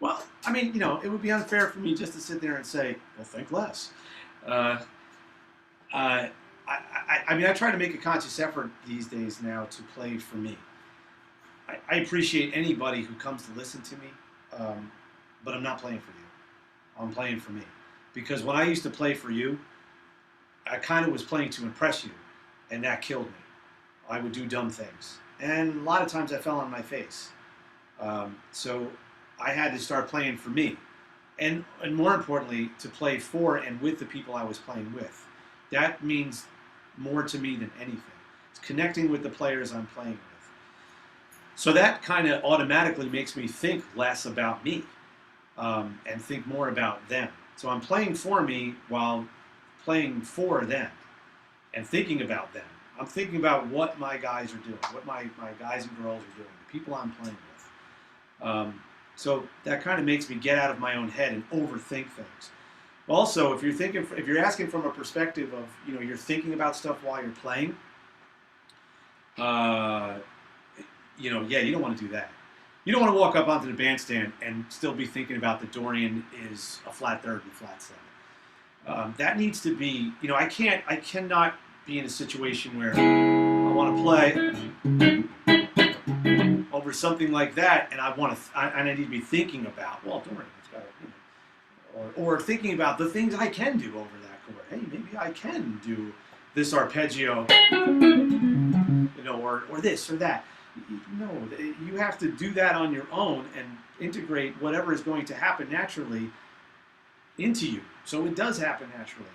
Well, I mean, you know, it would be unfair for me just to sit there and say, well, think less. I mean, I try to make a conscious effort these days now to play for me. I appreciate anybody who comes to listen to me, but I'm not playing for you. I'm playing for me. Because when I used to play for you, I kind of was playing to impress you, and that killed me. I would do dumb things. And a lot of times I fell on my face. So I had to start playing for me. And more importantly, to play for and with the people I was playing with. That means more to me than anything. It's connecting with the players I'm playing with. So that kind of automatically makes me think less about me and think more about them. So I'm playing for me while playing for them and thinking about them. I'm thinking about what my guys are doing, what my guys and girls are doing, the people I'm playing with. So that kind of makes me get out of my own head and overthink things. Also, if you're asking from a perspective of, you know, you're thinking about stuff while you're playing, you know, yeah, you don't want to do that. You don't want to walk up onto the bandstand and still be thinking about the Dorian is a flat third and flat seven. That needs to be, you know, I cannot be in a situation where I want to play over something like that, and I need to be thinking about, well, Dorian, it's got to, you know, or thinking about the things I can do over that chord. Hey, maybe I can do this arpeggio, you know, or this or that. No, you have to do that on your own and integrate whatever is going to happen naturally into you. So it does happen naturally,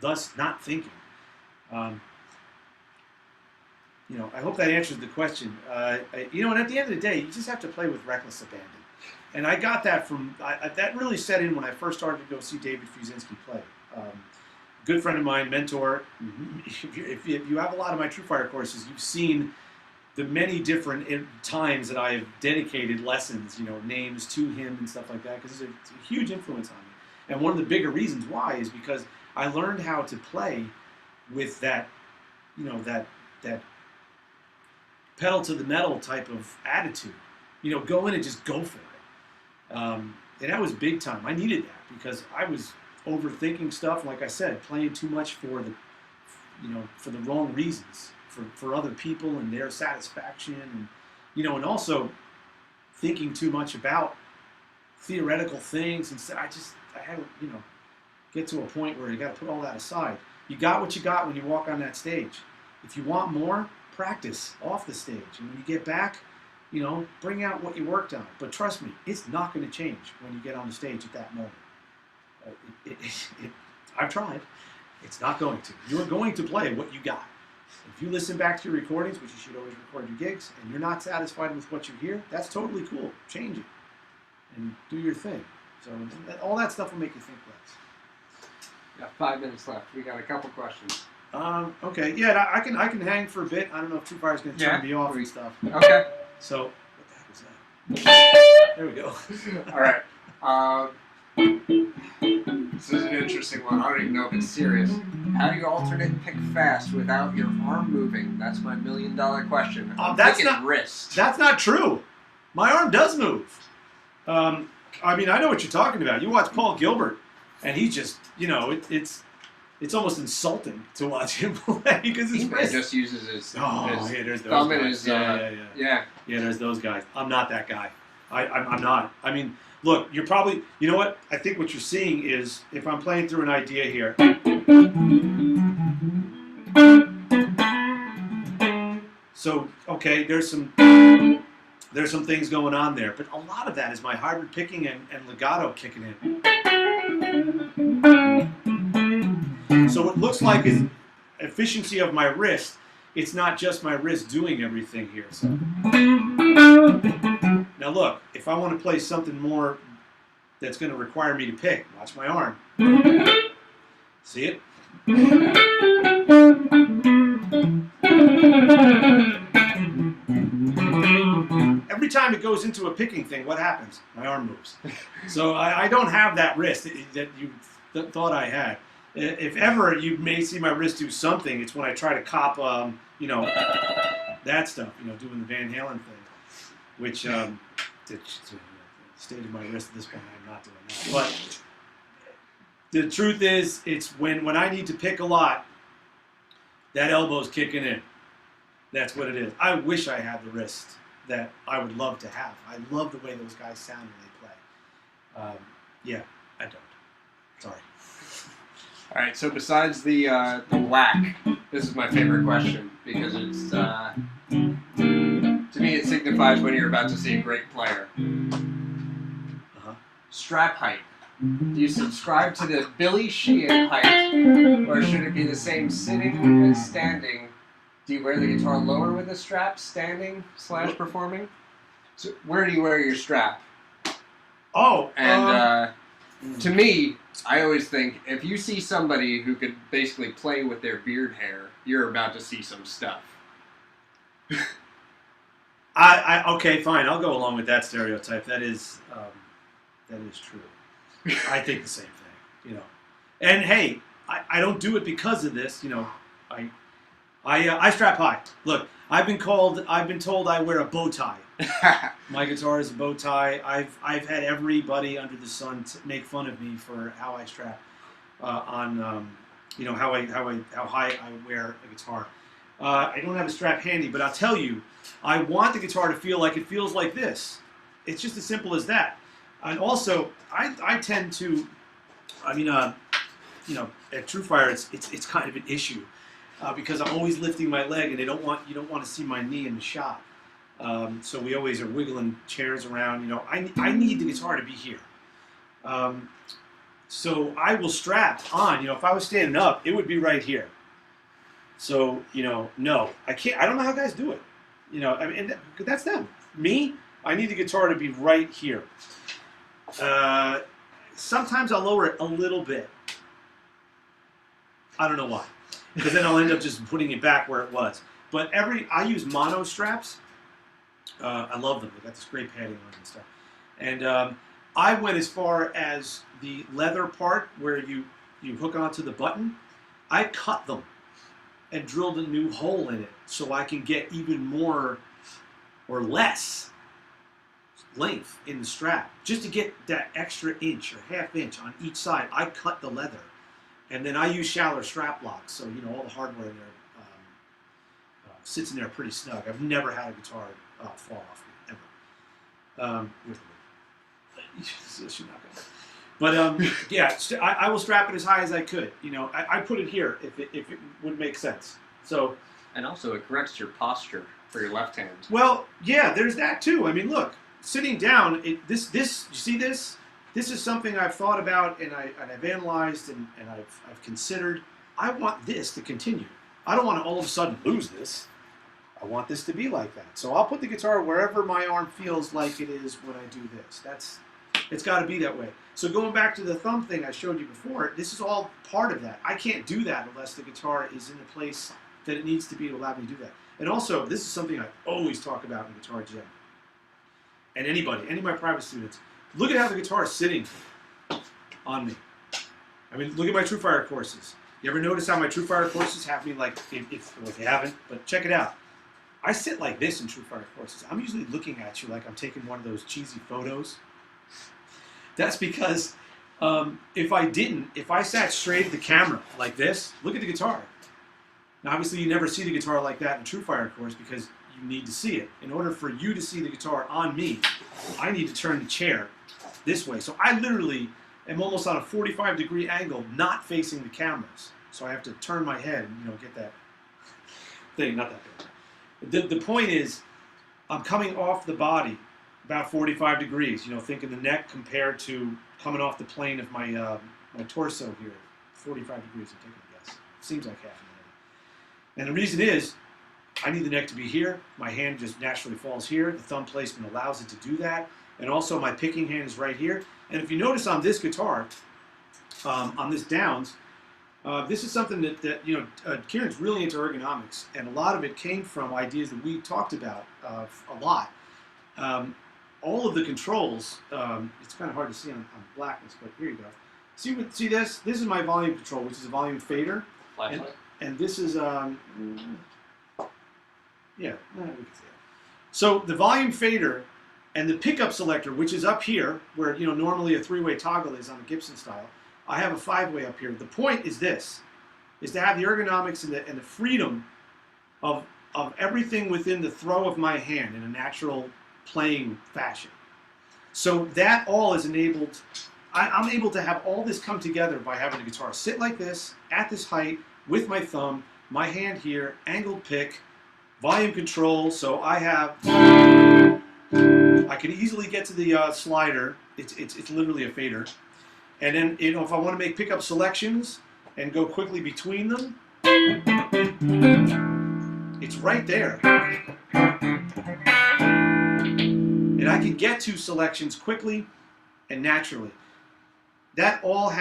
thus not thinking. You know, I hope that answers the question. You know, and at the end of the day, you just have to play with reckless abandon. And I got that from, that really set in when I first started to go see David Fuzinski play. Good friend of mine, mentor. If you have a lot of my TrueFire courses, you've seen the many different times that I have dedicated lessons, you know, names to him and stuff like that, because it's a huge influence on me. And one of the bigger reasons why is because I learned how to play with that, you know, that pedal to the metal type of attitude. You know, go in and just go for it. And that was big time. I needed that because I was overthinking stuff, like I said, playing too much for the, you know, for the wrong reasons. For other people and their satisfaction, and you know, and also thinking too much about theoretical things. Instead, I had to, get to a point where you got to put all that aside. You got what you got when you walk on that stage. If you want more, practice off the stage. And when you get back, bring out what you worked on. But trust me, it's not going to change when you get on the stage at that moment. I've tried. It's not going to. You're going to play what you got. If you listen back to your recordings, which you should always record your gigs, and you're not satisfied with what you hear, that's totally cool. Change it and do your thing. So all that stuff will make you think less. Got 5 minutes left. We got a couple questions. Okay. Yeah, I can hang for a bit. I don't know if TrueFire is going to turn me off and stuff. Okay. So what the heck was that? There we go. All right. This is an interesting one. I don't even know if it's serious. How do you alternate pick fast without your arm moving? That's my $1 million question. That's not wrist. That's not true. My arm does move. I mean, I know what you're talking about. You watch Paul Gilbert, and he just, it's almost insulting to watch him play because his wrist just uses his there's those thumb guys. and his Yeah, there's those guys. I'm not that guy. I'm not. I mean, look, you're probably, you know what? I think what you're seeing is, if I'm playing through an idea here. So, okay, there's some things going on there, but a lot of that is my hybrid picking and legato kicking in. So it looks like is efficiency of my wrist. It's not just my wrist doing everything here. So now look, if I want to play something more that's going to require me to pick, watch my arm. See it? Every time it goes into a picking thing, what happens? My arm moves. So I don't have that wrist that you thought I had. If ever you may see my wrist do something, it's when I try to cop, that stuff, doing the Van Halen thing, which, the state of my wrist at this point, I'm not doing that. But the truth is, it's when I need to pick a lot, that elbow's kicking in. That's what it is. I wish I had the wrist that I would love to have. I love the way those guys sound when they play. Yeah, I don't. Sorry. All right. So besides the whack, this is my favorite question because it's to me it signifies when you're about to see a great player. Strap height. Do you subscribe to the Billy Sheehan height, or should it be the same sitting as standing? Do you wear the guitar lower with a strap, standing / performing? So where do you wear your strap? To me, I always think if you see somebody who could basically play with their beard hair, you're about to see some stuff. Okay, fine. I'll go along with that stereotype. That is true. I think the same thing. And hey, I don't do it because of this. I strap high. Look, I've been told I wear a bow tie. My guitar is a bow tie. I've had everybody under the sun make fun of me for how I strap how high I wear a guitar. I don't have a strap handy, but I'll tell you, I want the guitar to feel like it feels like this. It's just as simple as that. And also, I tend to, at TrueFire, it's kind of an issue. Because I'm always lifting my leg, and you don't want to see my knee in the shot. So we always are wiggling chairs around. I need the guitar to be here. So I will strap on. If I was standing up, it would be right here. So no, I can't. I don't know how guys do it. And that's them. Me, I need the guitar to be right here. Sometimes I'll lower it a little bit. I don't know why. Because then I'll end up just putting it back where it was. But I use mono straps. I love them. They got this great padding on and stuff. And I went as far as the leather part where you hook onto the button. I cut them and drilled a new hole in it so I can get even more or less length in the strap. Just to get that extra inch or half inch on each side, I cut the leather. And then I use shallower strap locks, so all the hardware in there sits in there pretty snug. I've never had a guitar fall off me, Where's the lid? She's not gonna. But yeah, I will strap it as high as I could. You know, I put it here if it would make sense. So. And also, it corrects your posture for your left hand. Well, yeah, there's that too. I mean, look, sitting down. This you see this? This is something I've thought about and I've analyzed and I've considered. I want this to continue. I don't want to all of a sudden lose this. I want this to be like that. So I'll put the guitar wherever my arm feels like it is when I do this. It's got to be that way. So going back to the thumb thing I showed you before, this is all part of that. I can't do that unless the guitar is in the place that it needs to be to allow me to do that. And also, this is something I always talk about in Guitar Gym. And any of my private students, look at how the guitar is sitting on me. I mean, look at my TrueFire courses. You ever notice how my TrueFire courses have me like, if you haven't, but check it out. I sit like this in TrueFire courses. I'm usually looking at you like I'm taking one of those cheesy photos. That's because if I sat straight at the camera like this, look at the guitar. Now, obviously, you never see the guitar like that in a TrueFire course because you need to see it. In order for you to see the guitar on me, I need to turn the chair this way. So I literally am almost on a 45-degree angle, not facing the cameras. So I have to turn my head and get that thing, not that big. The point is, I'm coming off the body about 45 degrees. Think of the neck compared to coming off the plane of my my torso here. 45 degrees, I'm taking a guess. Seems like half a minute. And the reason is, I need the neck to be here. My hand just naturally falls here. The thumb placement allows it to do that. And also my picking hand is right here. And if you notice on this guitar, on this Downs, this is something that Kieran's really into ergonomics. And a lot of it came from ideas that we talked about a lot. All of the controls, it's kind of hard to see on blackness, but here you go. See this? This is my volume control, which is a volume fader. Flashlight. And this is, yeah, we can see it. So the volume fader and the pickup selector, which is up here, where normally a 3-way toggle is on a Gibson style, I have a 5-way up here. The point is this, is to have the ergonomics and the freedom of everything within the throw of my hand in a natural playing fashion. So that all is enabled. I'm able to have all this come together by having the guitar sit like this, at this height, with my thumb, my hand here, angled pick, volume control, so I can easily get to the slider. It's literally a fader. And then, if I want to make pickup selections and go quickly between them, it's right there. And I can get to selections quickly and naturally. That all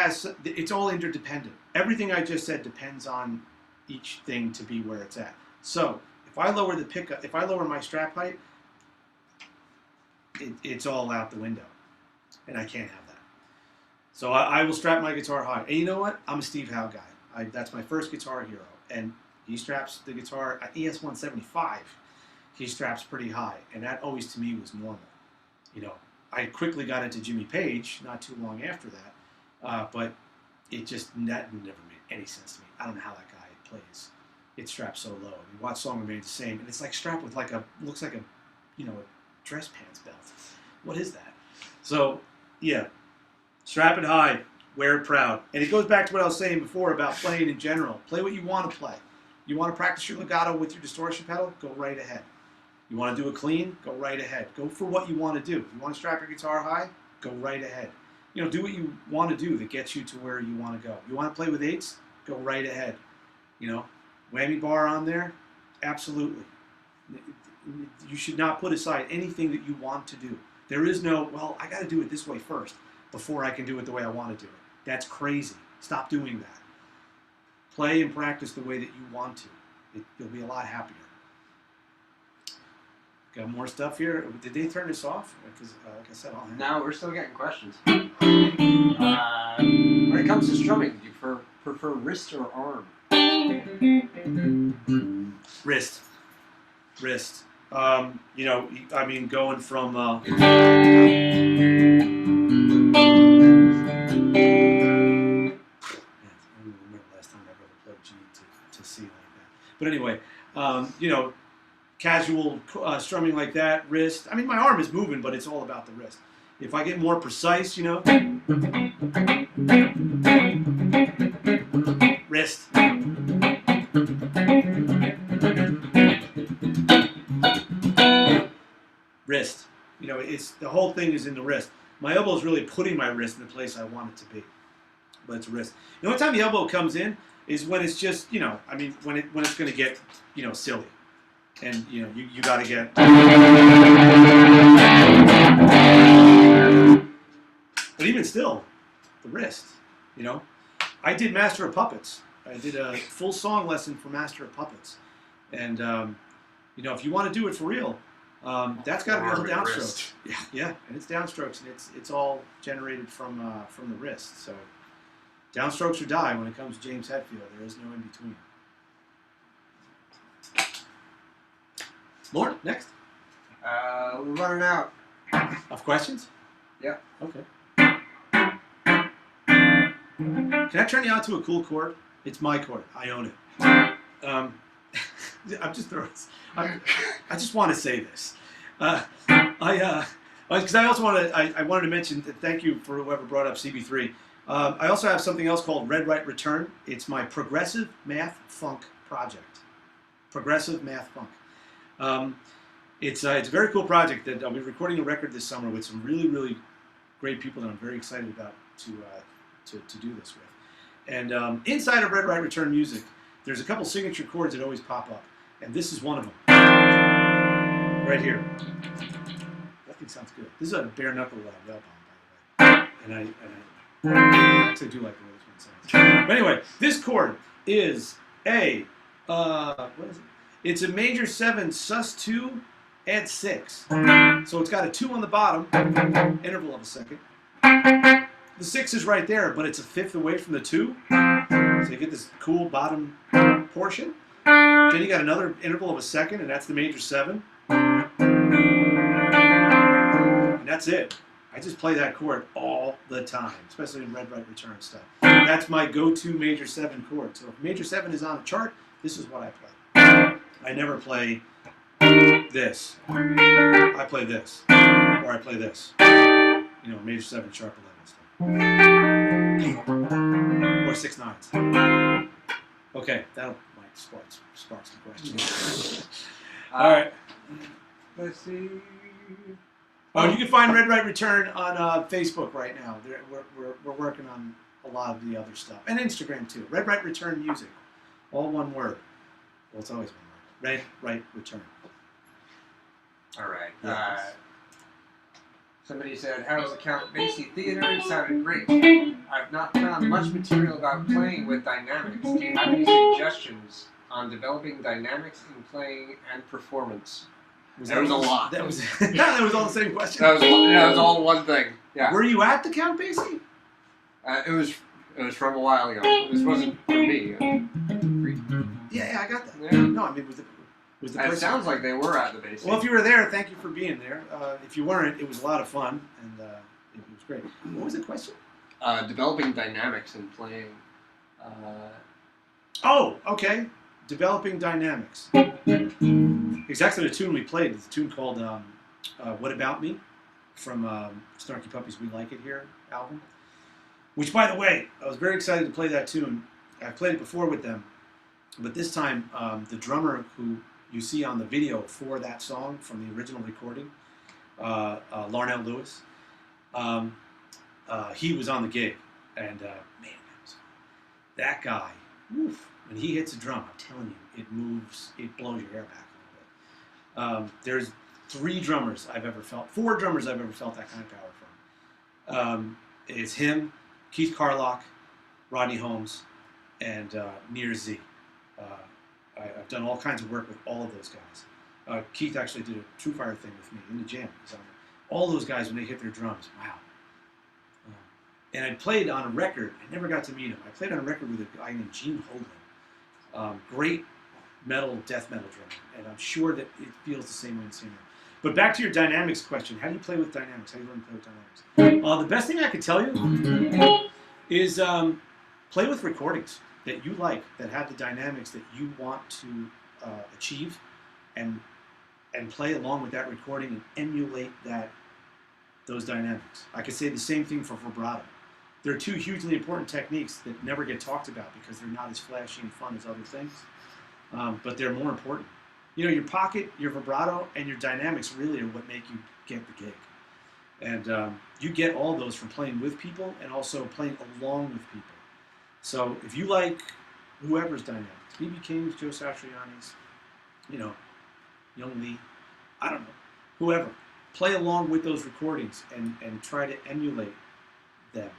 it's all interdependent. Everything I just said depends on each thing to be where it's at. So if I lower the pickup, if I lower my strap height, it's all out the window, and I can't have that. So I will strap my guitar high. And you know what? I'm a Steve Howe guy. That's my first Guitar Hero, and he straps the guitar at ES-175. He straps pretty high, and that always to me was normal. I quickly got into Jimmy Page not too long after that, but that never made any sense to me. I don't know how that guy plays. It's strapped so low. I mean, Watch Song remains the same, and it's like strapped with looks like a dress pants belt. What is that? So yeah, strap it high, wear it proud, and it goes back to what I was saying before about playing in general. Play what you want to play. You want to practice your legato with your distortion pedal? Go right ahead. You want to do a clean? Go right ahead. Go for what you want to do. You want to strap your guitar high? Go right ahead. Do what you want to do that gets you to where you want to go. You want to play with 8s? Go right ahead. Whammy bar on there? Absolutely. You should not put aside anything that you want to do. There is no, well, I got to do it this way first before I can do it the way I want to do it. That's crazy. Stop doing that. Play and practice the way that you want to. You'll be a lot happier. Got more stuff here. Did they turn this off? Because, like I said, I'll No, we're still getting questions. When it comes to strumming, do you prefer wrist or arm? Wrist. Going from... I don't remember last time I ever played G to C like that. But anyway, casual strumming like that, wrist. I mean, my arm is moving, but it's all about the wrist. If I get more precise, you know, wrist. Wrist. You know, it's the whole thing is in the wrist. My elbow is really putting my wrist in the place I want it to be, but it's wrist. The only time the elbow comes in is when it's just, you know, I mean, when it's going to get, you know, silly, and you know, you got to get. But even still, the wrist, you know, I did Master of Puppets. I did a full song lesson for Master of Puppets, and you know, if you want to do it for real. That's got to be on Downstroke. Yeah, and it's downstrokes, and it's all generated from the wrist. So downstrokes or die when it comes to James Hetfield. There is no in between. Lauren, next. We're running out of questions. Yeah. Okay. Can I turn you out to a cool chord? It's my chord. I own it. I'm just throwing. I just want to say this. Because I also I wanted to mention that thank you for whoever brought up CB3. I also have something else called Red Right Return. It's my progressive math funk project. Progressive math funk. It's a very cool project that I'll be recording a record this summer with some really, really great people that I'm very excited about to do this with. And inside of Red Right Return music, there's a couple signature chords that always pop up. And this is one of them. Right here. That thing sounds good. This is a bare knuckle Legato, by the way. And I actually do like the way this one sounds. But anyway, this chord is a, what is it? It's a major 7 sus2 add 6. So it's got a 2 on the bottom, interval of a second. The 6 is right there, but it's a fifth away from the 2. So you get this cool bottom portion. Then you got another interval of a second, and that's the major 7. And that's it. I just play that chord all the time, especially in Red Right Return stuff. That's my go-to major 7 chord. So if major 7 is on a chart, this is what I play. I never play this. I play this. Or I play this. You know, major 7, sharp 11 stuff. Or 6 9s. Okay, that'll spark some questions. All right. Let's see. Oh, you can find Red Right Return on Facebook right now. We're working on a lot of the other stuff. And Instagram, too. Red Right Return Music. All one word. Well, it's always one word. Red Right Return. All right. Yes. Somebody said, how was the Count Basie Theater? It sounded great. I've not found much material about playing with dynamics. Do you have any suggestions on developing dynamics in playing and performance? There was a lot. That was that was all the same question. That was all one thing. Yeah. Were you at the Count Basie? It was from a while ago. This wasn't for me. Yeah, I got that. Yeah. No, I mean was the person. It sounds like they were at the Basie. Well, if you were there, thank you for being there. If you weren't, it was a lot of fun and it was great. What was the question? Developing dynamics in playing. Oh, okay. Developing dynamics. It's actually the tune we played. It's a tune called What About Me from Snarky Puppy's We Like It Here album. Which, by the way, I was very excited to play that tune. I played it before with them. But this time, the drummer who you see on the video for that song from the original recording, Larnell Lewis, he was on the gig. And, man, that guy, oof, when he hits a drum, I'm telling you, it moves, it blows your hair back a little bit. There's 4 drummers I've ever felt that kind of power from. It's him, Keith Carlock, Rodney Holmes, and Nir Z. I've done all kinds of work with all of those guys. Keith actually did a TrueFire thing with me in the jam. All those guys, when they hit their drums, wow. And I played on a record. I never got to meet him. I played on a record with a guy named Gene Hoglan. Great death metal drummer. And I'm sure that it feels the same way in Singer. But back to your dynamics question. How do you play with dynamics? How do you learn to play with dynamics? The best thing I could tell you is play with recordings that you like, that have the dynamics that you want to achieve, and and play along with that recording and emulate those dynamics. I could say the same thing for vibrato. They're two hugely important techniques that never get talked about because they're not as flashy and fun as other things, but they're more important. You know, your pocket, your vibrato, and your dynamics really are what make you get the gig. And you get all those from playing with people and also playing along with people. So if you like whoever's dynamics, B.B. King's, Joe Satriani's, you know, Young Lee, I don't know, whoever, play along with those recordings and try to emulate them.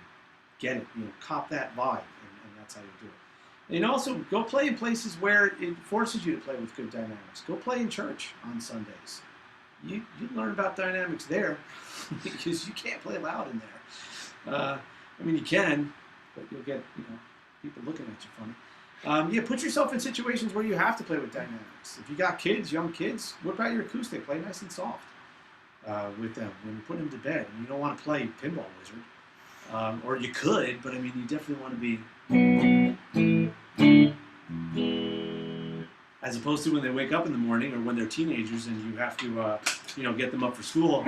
Get it, you know, cop that vibe, and that's how you do it. And also, go play in places where it forces you to play with good dynamics. Go play in church on Sundays. You learn about dynamics there because you can't play loud in there. I mean, you can, but you'll get, you know, people looking at you funny. Yeah, put yourself in situations where you have to play with dynamics. If you got kids, young kids, whip out your acoustic, play nice and soft with them when you put them to bed. And you don't want to play Pinball Wizard, or you could, but I mean, you definitely want to be as opposed to when they wake up in the morning or when they're teenagers and you have to, you know, get them up for school.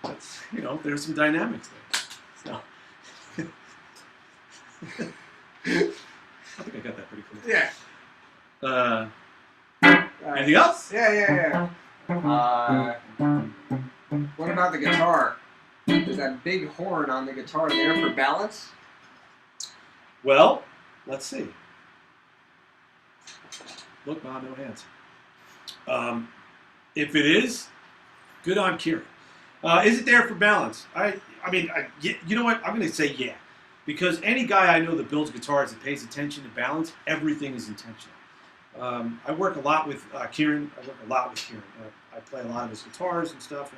That's, you know, there's some dynamics there. So. I think I got that pretty cool. Yeah. Anything else? Yeah. What about the guitar? Is that big horn on the guitar there for balance? Well, let's see. Look, Bob, no hands. If it is, good on Kieran. Is it there for balance? I mean, you know what? I'm going to say yeah. Because any guy I know that builds guitars that pays attention to balance, everything is intentional. I work a lot with Kieran. I play a lot of his guitars and stuff,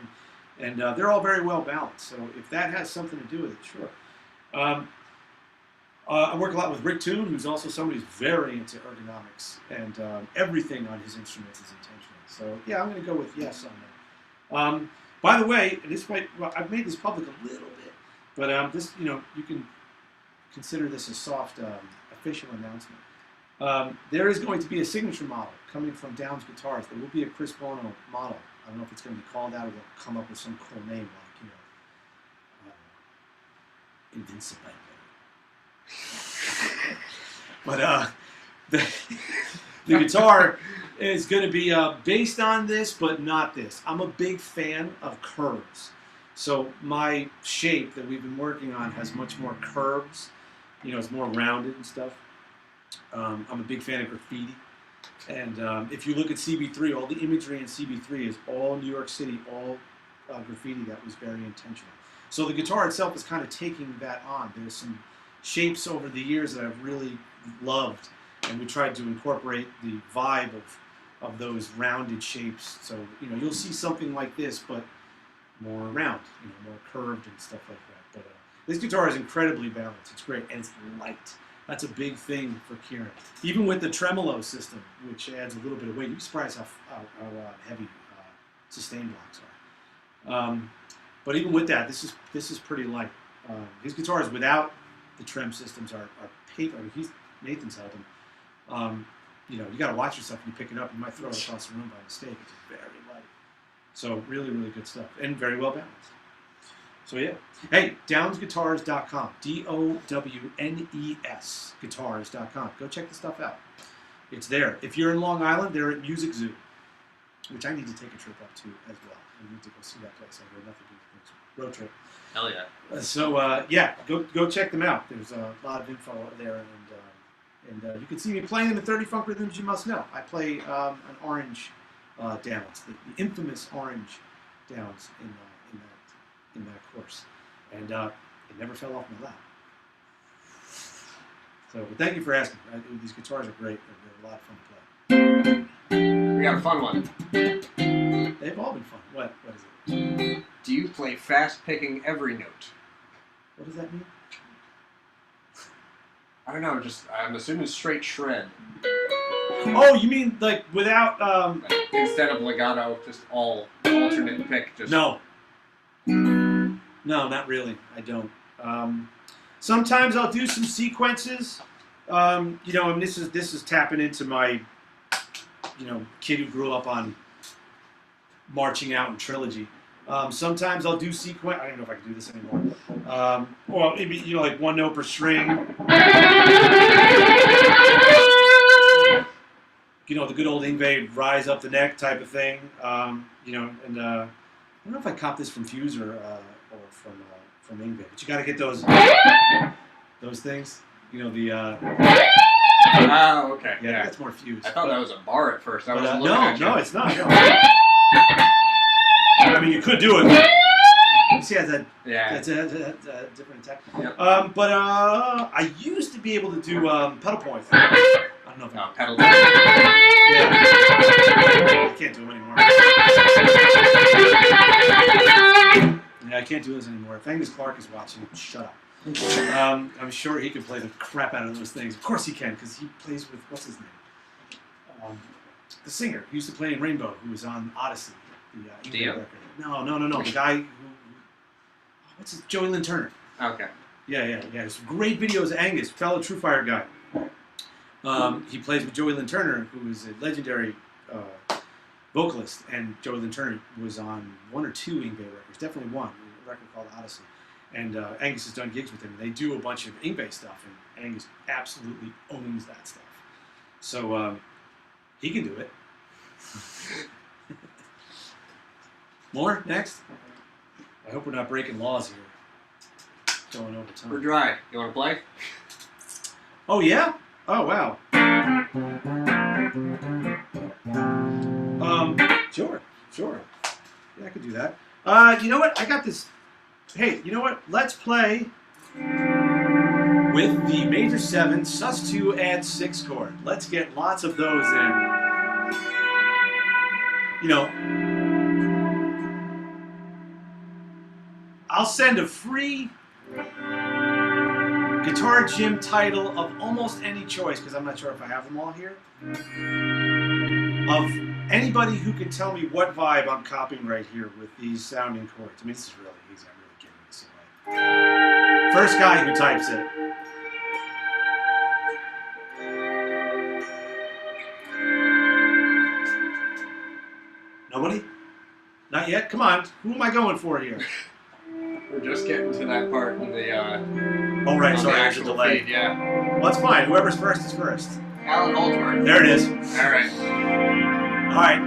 and they're all very well balanced. So if that has something to do with it, sure. I work a lot with Rick Toon, who's also somebody who's very into ergonomics, and everything on his instruments is intentional. So yeah, I'm going to go with yes on that. By the way, I've made this public a little bit, but this, you know, you can consider this a soft official announcement. There is going to be a signature model coming from Downs Guitars. There will be a Chris Buono model. I don't know if it's going to be called that or they'll come up with some cool name like, you know, Invincible. But the guitar is going to be based on this, but not this. I'm a big fan of curves. So my shape that we've been working on has much more curves. You know, it's more rounded and stuff. I'm a big fan of graffiti. And if you look at CB3, all the imagery in CB3 is all New York City, all graffiti that was very intentional. So the guitar itself is kind of taking that on. There's some shapes over the years that I've really loved, and we tried to incorporate the vibe of those rounded shapes. So, you know, you'll see something like this, but more round, you know, more curved and stuff like that. But this guitar is incredibly balanced. It's great, and it's light. That's a big thing for Kieran. Even with the tremolo system, which adds a little bit of weight, you'd be surprised how heavy sustain blocks are. But even with that, this is pretty light. His guitars without the trem systems are paper. I mean, Nathan's held them. You know, you got to watch yourself when you pick it up. You might throw it across the room by mistake. It's very light. So really, really good stuff, and very well balanced. So yeah. Hey, downsguitars.com. DOWNES guitars.com. Go check the stuff out. It's there. If you're in Long Island, they're at Music Zoo, which I need to take a trip up to as well. I need to go see that place. I heard nothing but road trip. Hell yeah. So yeah, go check them out. There's a lot of info there, and you can see me playing them in 30 Funk Rhythms You Must Know. I play an orange downs, the infamous orange downs in that course, and it never fell off my lap. So, but thank you for asking. These guitars are great. They're a lot of fun to play. We got a fun one. They've all been fun. What is it? Do you play fast picking every note? What does that mean? I don't know. I'm assuming straight shred. Oh, you mean like without Like, instead of legato, just all alternate pick. Just No, not really. I don't. Sometimes I'll do some sequences. You know, and this is tapping into my kid who grew up on marching out and trilogy. Sometimes I'll do sequence. I don't know if I can do this anymore. Or maybe like one note per string. The good old Yngwie rise up the neck type of thing. And I don't know if I copped this from Fuse or from Yngwie, but you got to get those things. Oh, okay. Yeah, that's more Fuse. I thought that was a bar at first. I was looking no, at you. no, it's not. No. I mean, you could do it. You see, that's a different attack. Yep. But I used to be able to do pedal points. I don't know if pedal. Yeah. I can't do them anymore. Yeah, I can't do those anymore. If Angus Clark is watching, shut up. I'm sure he could play the crap out of those things. Of course he can, because he plays with, what's his name? The singer who used to play in Rainbow, who was on Odyssey. The Dio? record. No. The guy who, what's his, Joey Lynn Turner. Okay. Yeah. There's some great videos of Angus, fellow TrueFire guy. He plays with Joey Lynn Turner, who is a legendary vocalist, and Joey Lynn Turner was on 1 or 2 Yngwie records, definitely one, a record called Odyssey. And Angus has done gigs with him. They do a bunch of Yngwie stuff, and Angus absolutely owns that stuff. So he can do it. More? Next? I hope we're not breaking laws here. Going over time. We're dry. You want to play? Oh, yeah? Oh, wow. Sure. Yeah, I could do that. You know what? I got this. Hey, you know what? Let's play with the major 7 sus2 add 6 chord. Let's get lots of those in. I'll send a free Guitar Gym title of almost any choice, because I'm not sure if I have them all here, of anybody who can tell me what vibe I'm copying right here with these sounding chords. I mean, this is really easy. I'm really giving this away. First guy who types it. Nobody? Not yet? Come on. Who am I going for here? We're just getting to that part in the Oh, right. on Sorry, the there's a actual delay. feed, yeah. Well, that's fine. Whoever's first is first. Alan Holdsworth. There it is. All right. All right.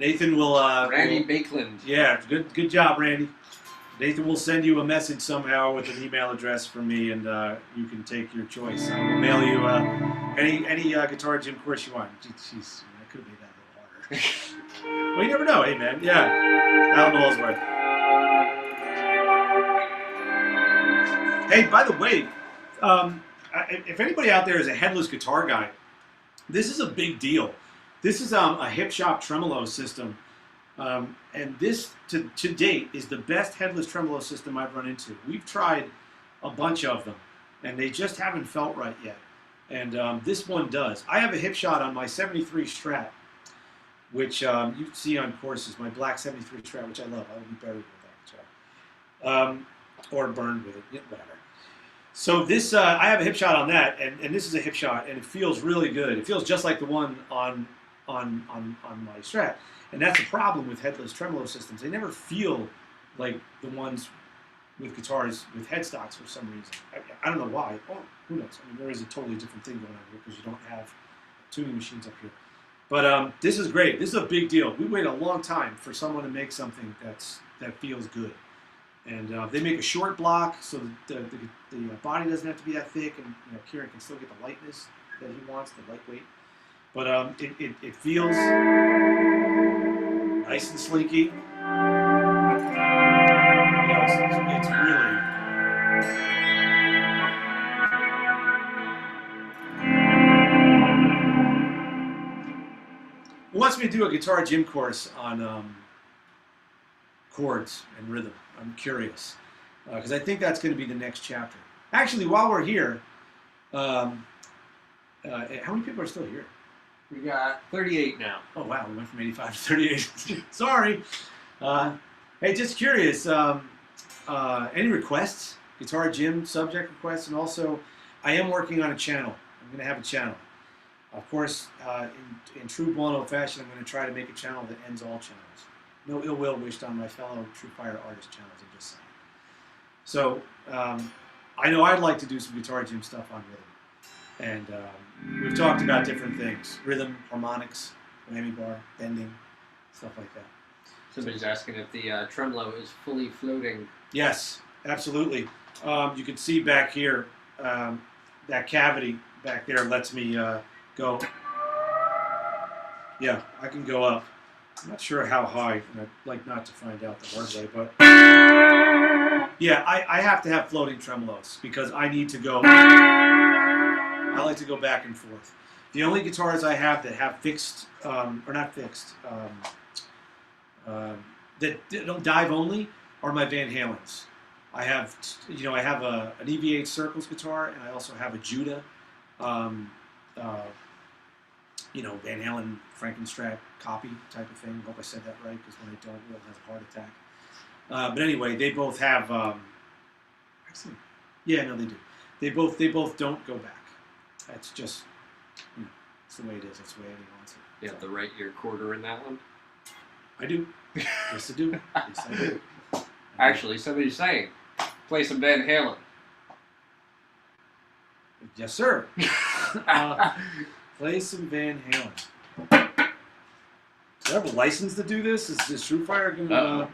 Nathan will... Randy Bakeland. Yeah, good job, Randy. Nathan will send you a message somehow with an email address from me, and you can take your choice. I will mail you any Guitar Gym course you want. Jeez, I could have made that a little harder. Well, you never know. Hey, man. Yeah. Alan Holdsworth. Hey, by the way, if anybody out there is a headless guitar guy, this is a big deal. This is a hip shop tremolo system, and this to date is the best headless tremolo system I've run into. We've tried a bunch of them, and they just haven't felt right yet. And this one does. I have a hip shot on my 73 Strat, which you see on courses, my black 73 Strat, which I love. I would be buried with that guitar. Or burned with it, whatever. So this, I have a hip shot on that, and this is a hip shot, and it feels really good. It feels just like the one on my Strat, and that's the problem with headless tremolo systems. They never feel like the ones with guitars with headstocks for some reason. I don't know why. Oh, who knows? I mean, there is a totally different thing going on here because you don't have tuning machines up here. But this is great. This is a big deal. We wait a long time for someone to make something that feels good. And they make a short block so that the body doesn't have to be that thick, and Kieran can still get the lightness that he wants, the lightweight. But it feels nice and slinky. It's really. Who wants me to do a Guitar Gym course on chords and rhythm? I'm curious, because I think that's going to be the next chapter. Actually, while we're here, how many people are still here? We got 38 now. Oh, wow, we went from 85 to 38. Sorry. Hey, just curious, any requests? Guitar Gym subject requests, and also, I am working on a channel. I'm going to have a channel. Of course, in true Buono fashion, I'm going to try to make a channel that ends all channels. No ill will wished on my fellow TrueFire artist channels, I'm just saying. So, I know I'd like to do some Guitar Gym stuff on rhythm. And we've talked about different things. Rhythm, harmonics, whammy bar, bending, stuff like that. Somebody's asking if the tremolo is fully floating. Yes, absolutely. You can see back here, that cavity back there lets me go. Yeah, I can go up. I'm not sure how high, and I'd like not to find out the hard way, but yeah, I have to have floating tremolos because I need to go. I like to go back and forth. The only guitars I have that have fixed, or not fixed, that don't dive only are my Van Halens. I have, I have an EV8 Circles guitar, and I also have a Judah, Van Halen Frankenstrat copy type of thing. I hope I said that right, because when I don't, we'll have a heart attack. But anyway, they both have. Actually, yeah, no, they do. They both don't go back. That's just, it's the way it is. That's the way Eddie wants it. You have the right ear quarter in that one? I do. Yes, I do. Yes, I do. Actually, somebody's saying, play some Van Halen. Yes, sir. Play some Van Halen. Do I have a license to do this? Is TrueFire going to...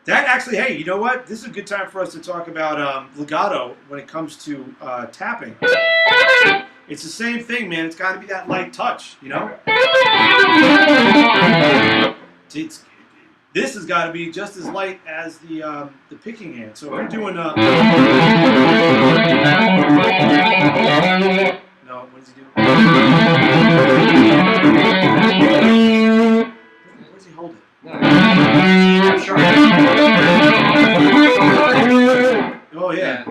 That actually, hey, you know what? This is a good time for us to talk about legato when it comes to tapping. It's the same thing, man. It's got to be that light touch, This has got to be just as light as the picking hand. So if we're doing no, what does he do? Where does he hold it? I'm sure. Oh yeah.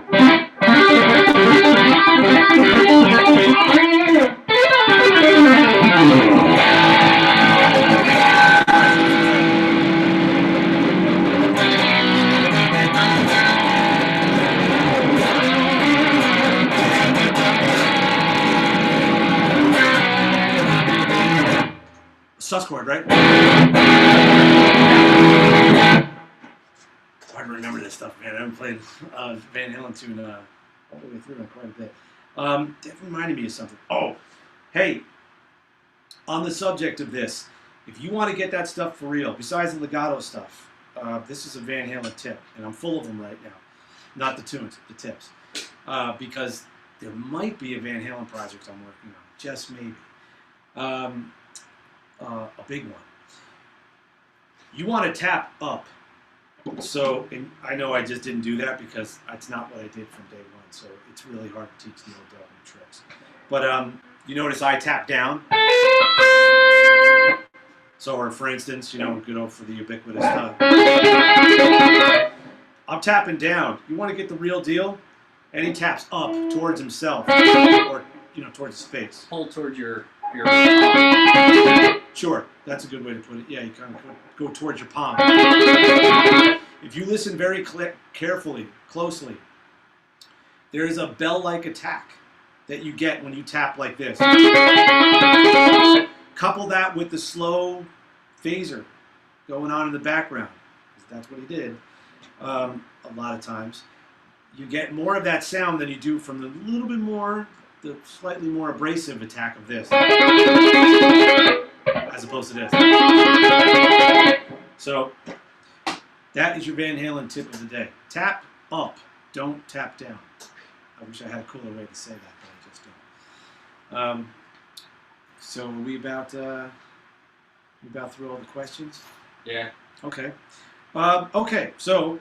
Sus chord, right? Hard to remember this stuff, man. I haven't played Van Halen tune all the way through in quite a bit. That reminded me of something. Oh, hey, on the subject of this, if you want to get that stuff for real, besides the legato stuff, this is a Van Halen tip, and I'm full of them right now. Not the tunes, the tips. Because there might be a Van Halen project I'm working on, just maybe. A big one. You want to tap up. So, and I know I just didn't do that because that's not what I did from day one. So it's really hard to teach the old dog new tricks. But you notice I tap down. So, or for instance, good for the ubiquitous stuff. I'm tapping down. You want to get the real deal? And he taps up towards himself, or towards his face. Pull towards your Sure, that's a good way to put it. Yeah, you kind of go towards your palm. If you listen very carefully, closely, there is a bell-like attack that you get when you tap like this. Couple that with the slow phaser going on in the background, because that's what he did a lot of times. You get more of that sound than you do from the the slightly more abrasive attack of this, as opposed to this. So that is your Van Halen tip of the day. Tap up, don't tap down. I wish I had a cooler way to say that, but I just don't. So are we about through all the questions? Yeah. Okay. Okay, so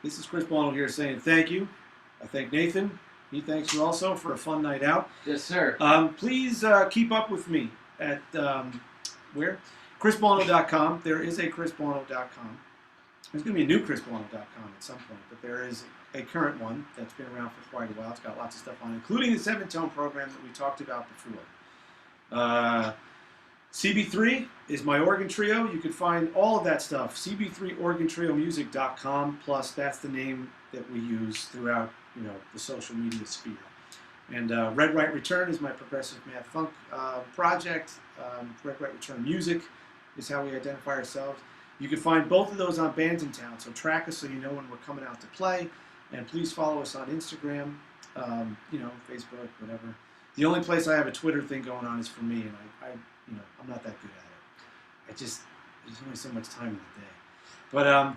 this is Chris Buono here saying thank you. I thank Nathan. He thanks you also for a fun night out. Yes, sir. Please keep up with me at where? ChrisBuono.com. There is a ChrisBuono.com. There's going to be a new ChrisBuono.com at some point, but there is a current one that's been around for quite a while. It's got lots of stuff on it, including the 7-tone program that we talked about before. CB3 is my organ trio. You can find all of that stuff. CB3organtriomusic.com. Plus, that's the name that we use throughout the social media sphere. And Red Right Return is my progressive math funk project. Red Right Return Music is how we identify ourselves. You can find both of those on Bands in Town, so track us so you know when we're coming out to play. And please follow us on Instagram, Facebook, whatever. The only place I have a Twitter thing going on is for me, and I'm not that good at it. There's only so much time in the day. But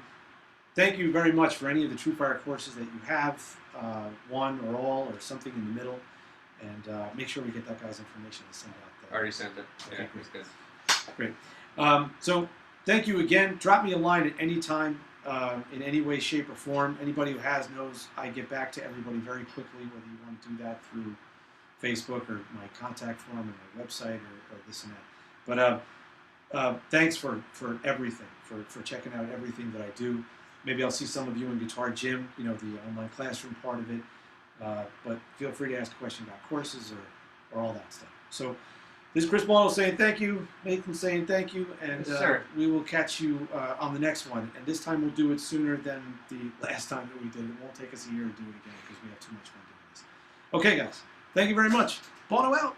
thank you very much for any of the TrueFire courses that you have, one or all or something in the middle, and make sure we get that guy's information to send out there. Already sent it. Okay, Yeah, it's good. Great. So thank you again. Drop me a line at any time, in any way, shape, or form. Anybody who has knows I get back to everybody very quickly, whether you want to do that through Facebook or my contact form or my website or this and that. But thanks for everything, for checking out everything that I do. Maybe I'll see some of you in Guitar Gym, the online classroom part of it. But feel free to ask a question about courses or all that stuff. So this is Chris Buono saying thank you, Nathan saying thank you, and Yes, we will catch you on the next one. And this time we'll do it sooner than the last time that we did it. It won't take us a year to do it again because we have too much fun doing this. Okay, guys. Thank you very much. Buono out.